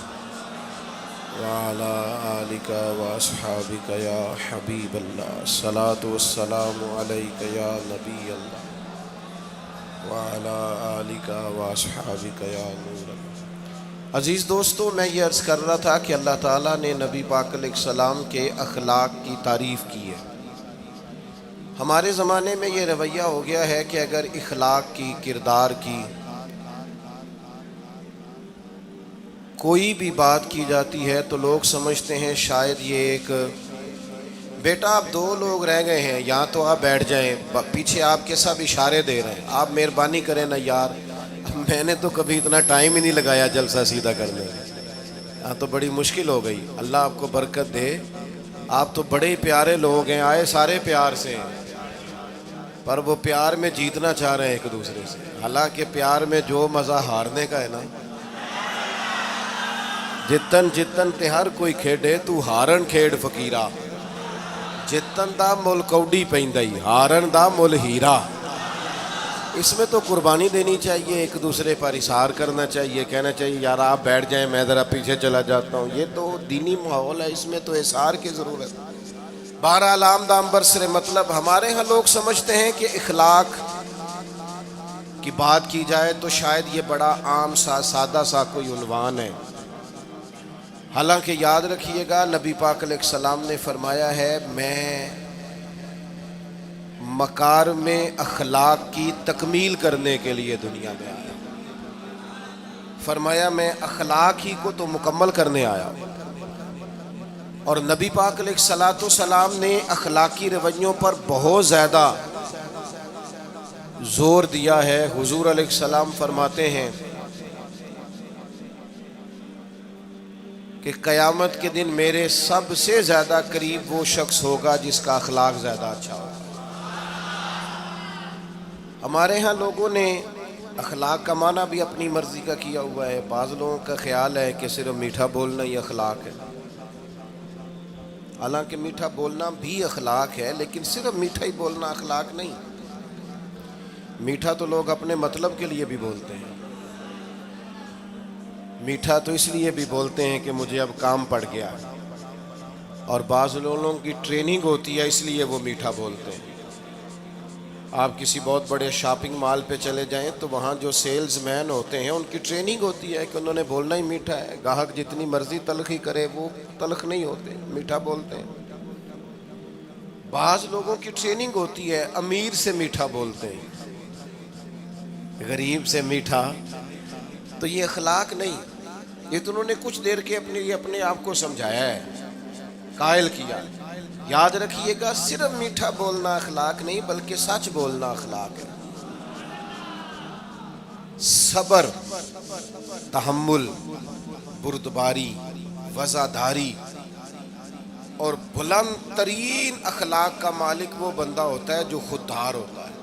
وعلی آلک واصحابک یا حبیب اللہ. الصلاۃ والسلام علیک یا نبی اللہ وعلی آلک واصحابک یا نور۔ عزیز دوستو، میں یہ عرض کر رہا تھا کہ اللہ تعالیٰ نے نبی پاک علیہ السلام کے اخلاق کی تعریف کی ہے۔ ہمارے زمانے میں یہ رویہ ہو گیا ہے کہ اگر اخلاق کی، کردار کی کوئی بھی بات کی جاتی ہے تو لوگ سمجھتے ہیں شاید یہ ایک بیٹا آپ دو لوگ رہ گئے ہیں، یا تو آپ بیٹھ جائیں، پیچھے آپ کے سب اشارے دے رہے ہیں، آپ مہربانی کریں نا یار، میں نے تو کبھی اتنا ٹائم ہی نہیں لگایا جلسہ سیدھا کرنے میں، ہاں تو بڑی مشکل ہو گئی۔ اللہ آپ کو برکت دے، آپ تو بڑے ہی پیارے لوگ ہیں، آئے سارے پیار سے ہیں، پر وہ پیار میں جیتنا چاہ رہے ہیں ایک دوسرے سے، حالانکہ پیار میں جو مزہ ہارنے کا ہے نا، جتن جتن تے ہر کوئی کھیڈے تو ہارن کھیڈ فقیرہ، جتن دا مل کوڈی پیندائی ہارن دا مل ہیرا۔ اس میں تو قربانی دینی چاہیے، ایک دوسرے پر اظہار کرنا چاہیے، کہنا چاہیے یار آپ بیٹھ جائیں میں ذرا پیچھے چلا جاتا ہوں، یہ تو دینی ماحول ہے، اس میں تو اظہار کی ضرورت۔ بہرحال آمد برسر مطلب ہمارے ہاں لوگ سمجھتے ہیں کہ اخلاق کی بات کی جائے تو شاید یہ بڑا عام سا سادہ سا کوئی عنوان ہے، حالانکہ یاد رکھیے گا نبی پاک علیہ السلام نے فرمایا ہے میں مکارم اخلاق کی تکمیل کرنے کے لیے دنیا میں آیا، فرمایا میں اخلاق ہی کو تو مکمل کرنے آیا۔ اور نبی پاک علیہ السلام نے اخلاقی رویوں پر بہت زیادہ زور دیا ہے۔ حضور علیہ السلام فرماتے ہیں کہ قیامت کے دن میرے سب سے زیادہ قریب وہ شخص ہوگا جس کا اخلاق زیادہ اچھا ہوگا۔ ہمارے ہاں لوگوں نے اخلاق کا معنی بھی اپنی مرضی کا کیا ہوا ہے۔ بعض لوگوں کا خیال ہے کہ صرف میٹھا بولنا ہی اخلاق ہے، حالانکہ میٹھا بولنا بھی اخلاق ہے، لیکن صرف میٹھا ہی بولنا اخلاق نہیں۔ میٹھا تو لوگ اپنے مطلب کے لیے بھی بولتے ہیں، میٹھا تو اس لیے بھی بولتے ہیں کہ مجھے اب کام پڑ گیا، اور بعض لوگوں کی ٹریننگ ہوتی ہے اس لیے وہ میٹھا بولتے ہیں۔ آپ کسی بہت بڑے شاپنگ مال پہ چلے جائیں تو وہاں جو سیلز مین ہوتے ہیں ان کی ٹریننگ ہوتی ہے کہ انہوں نے بولنا ہی میٹھا ہے، گاہک جتنی مرضی تلخی کرے وہ تلخ نہیں ہوتے، میٹھا بولتے ہیں۔ بعض لوگوں کی ٹریننگ ہوتی ہے امیر سے میٹھا بولتے ہیں، غریب سے میٹھا، تو یہ اخلاق نہیں، یہ تو انہوں نے کچھ دیر کے اپنے آپ کو سمجھایا ہے، قائل کیا۔ یاد رکھیے گا صرف میٹھا بولنا اخلاق نہیں بلکہ سچ بولنا اخلاق ہے۔ صبر، تحمل، بردباری، وفاداری اور بلند ترین اخلاق کا مالک وہ بندہ ہوتا ہے جو خوددار ہوتا ہے،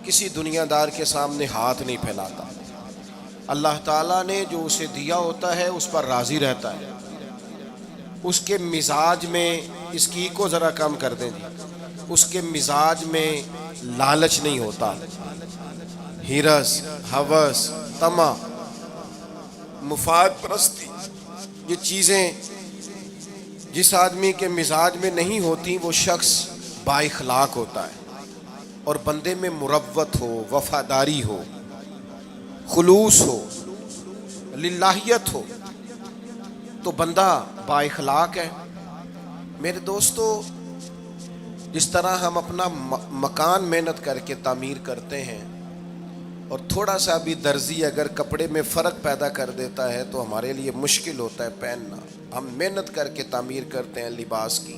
کسی دنیا دار کے سامنے ہاتھ نہیں پھیلاتا، اللہ تعالیٰ نے جو اسے دیا ہوتا ہے اس پر راضی رہتا ہے، اس کے مزاج میں اس کی کو ذرا کم کر دیں جی، اس کے مزاج میں لالچ نہیں ہوتا، ہرس، ہوس، طمع، مفاد پرستی، یہ چیزیں جس آدمی کے مزاج میں نہیں ہوتی وہ شخص با اخلاق ہوتا ہے، اور بندے میں مروت ہو، وفاداری ہو، خلوص ہو، للہیت ہو تو بندہ با اخلاق ہے۔ میرے دوستو، جس طرح ہم اپنا مکان محنت کر کے تعمیر کرتے ہیں، اور تھوڑا سا بھی درزی اگر کپڑے میں فرق پیدا کر دیتا ہے تو ہمارے لیے مشکل ہوتا ہے پہننا، ہم محنت کر کے تعمیر کرتے ہیں لباس کی،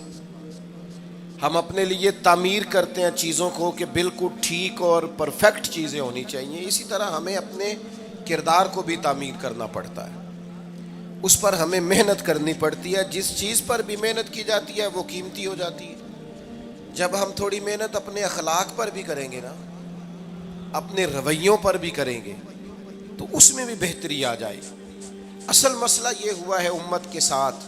ہم اپنے لیے تعمیر کرتے ہیں چیزوں کو کہ بالکل ٹھیک اور پرفیکٹ چیزیں ہونی چاہیے، اسی طرح ہمیں اپنے کردار کو بھی تعمیر کرنا پڑتا ہے، اس پر ہمیں محنت کرنی پڑتی ہے۔ جس چیز پر بھی محنت کی جاتی ہے وہ قیمتی ہو جاتی ہے۔ جب ہم تھوڑی محنت اپنے اخلاق پر بھی کریں گے نا، اپنے رویوں پر بھی کریں گے تو اس میں بھی بہتری آ جائے گی۔ اصل مسئلہ یہ ہوا ہے امت کے ساتھ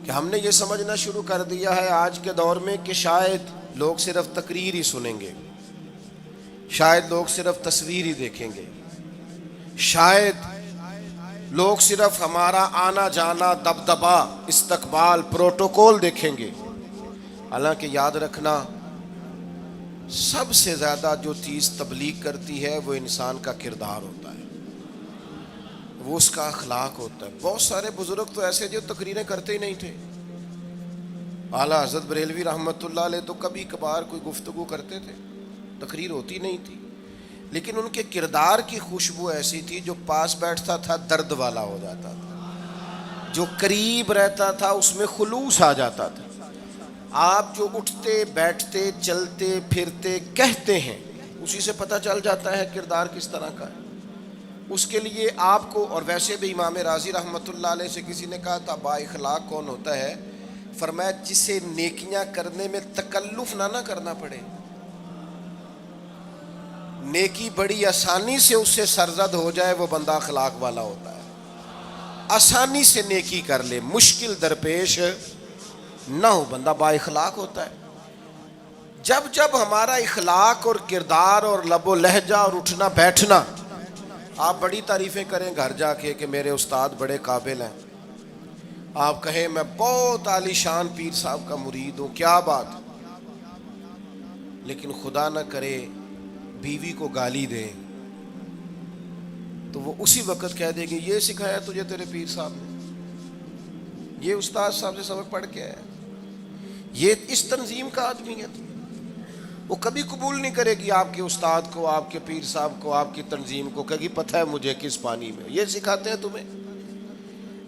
کہ ہم نے یہ سمجھنا شروع کر دیا ہے آج کے دور میں کہ شاید لوگ صرف تقریر ہی سنیں گے، شاید لوگ صرف تصویر ہی دیکھیں گے، شاید لوگ صرف ہمارا آنا جانا، دبدبا، استقبال، پروٹوکول دیکھیں گے۔ حالانکہ یاد رکھنا سب سے زیادہ جو چیز تبلیغ کرتی ہے وہ انسان کا کردار ہوتا ہے، وہ اس کا اخلاق ہوتا ہے۔ بہت سارے بزرگ تو ایسے جو تقریریں کرتے ہی نہیں تھے۔ اعلیٰ حضرت بریلوی رحمۃ اللہ علیہ تو کبھی کبھار کوئی گفتگو کرتے تھے، تقریر ہوتی نہیں تھی، لیکن ان کے کردار کی خوشبو ایسی تھی جو پاس بیٹھتا تھا درد والا ہو جاتا تھا، جو قریب رہتا تھا اس میں خلوص آ جاتا تھا۔ آپ جو اٹھتے بیٹھتے چلتے پھرتے کہتے ہیں اسی سے پتہ چل جاتا ہے کردار کس طرح کا ہے۔ اس کے لیے آپ کو، اور ویسے بھی امام راضی رحمۃ اللہ علیہ سے کسی نے کہا تھا با اخلاق کون ہوتا ہے؟ فرمایا جسے نیکیاں کرنے میں تکلف نہ کرنا پڑے، نیکی بڑی آسانی سے اس سے سرزد ہو جائے، وہ بندہ اخلاق والا ہوتا ہے۔ آسانی سے نیکی کر لے، مشکل درپیش نہ ہو، بندہ با اخلاق ہوتا ہے۔ جب جب ہمارا اخلاق اور کردار اور لب و لہجہ اور اٹھنا بیٹھنا، آپ بڑی تعریفیں کریں گھر جا کے کہ میرے استاد بڑے قابل ہیں، آپ کہیں میں بہت عالی شان پیر صاحب کا مرید ہوں، کیا بات، لیکن خدا نہ کرے بیوی کو گالی دے تو وہ اسی وقت کہہ دے گی یہ سکھایا تجھے تیرے پیر صاحب نے، یہ استاد صاحب سے سبق پڑھ کے آیا، یہ اس تنظیم کا آدمی ہے۔ وہ کبھی قبول نہیں کرے گی آپ کے استاد کو، آپ کے پیر صاحب کو، آپ کی تنظیم کو، کہے گی پتہ ہے مجھے کس پانی میں یہ سکھاتے ہیں تمہیں۔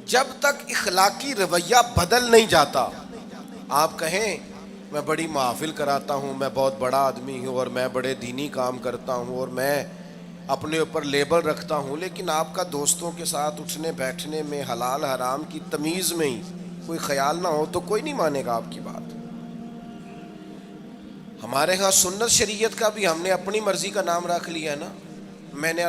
جب تک اخلاقی رویہ بدل نہیں جاتا، آپ کہیں میں بڑی محافل کراتا ہوں، میں بہت بڑا آدمی ہوں اور میں بڑے دینی کام کرتا ہوں اور میں اپنے اوپر لیبل رکھتا ہوں، لیکن آپ کا دوستوں کے ساتھ اٹھنے بیٹھنے میں حلال حرام کی تمیز میں ہی کوئی خیال نہ ہو تو کوئی نہیں مانے گا آپ کی بات۔ ہمارے ہاں سنت شریعت کا بھی ہم نے اپنی مرضی کا نام رکھ لیا ہے نا، میں نے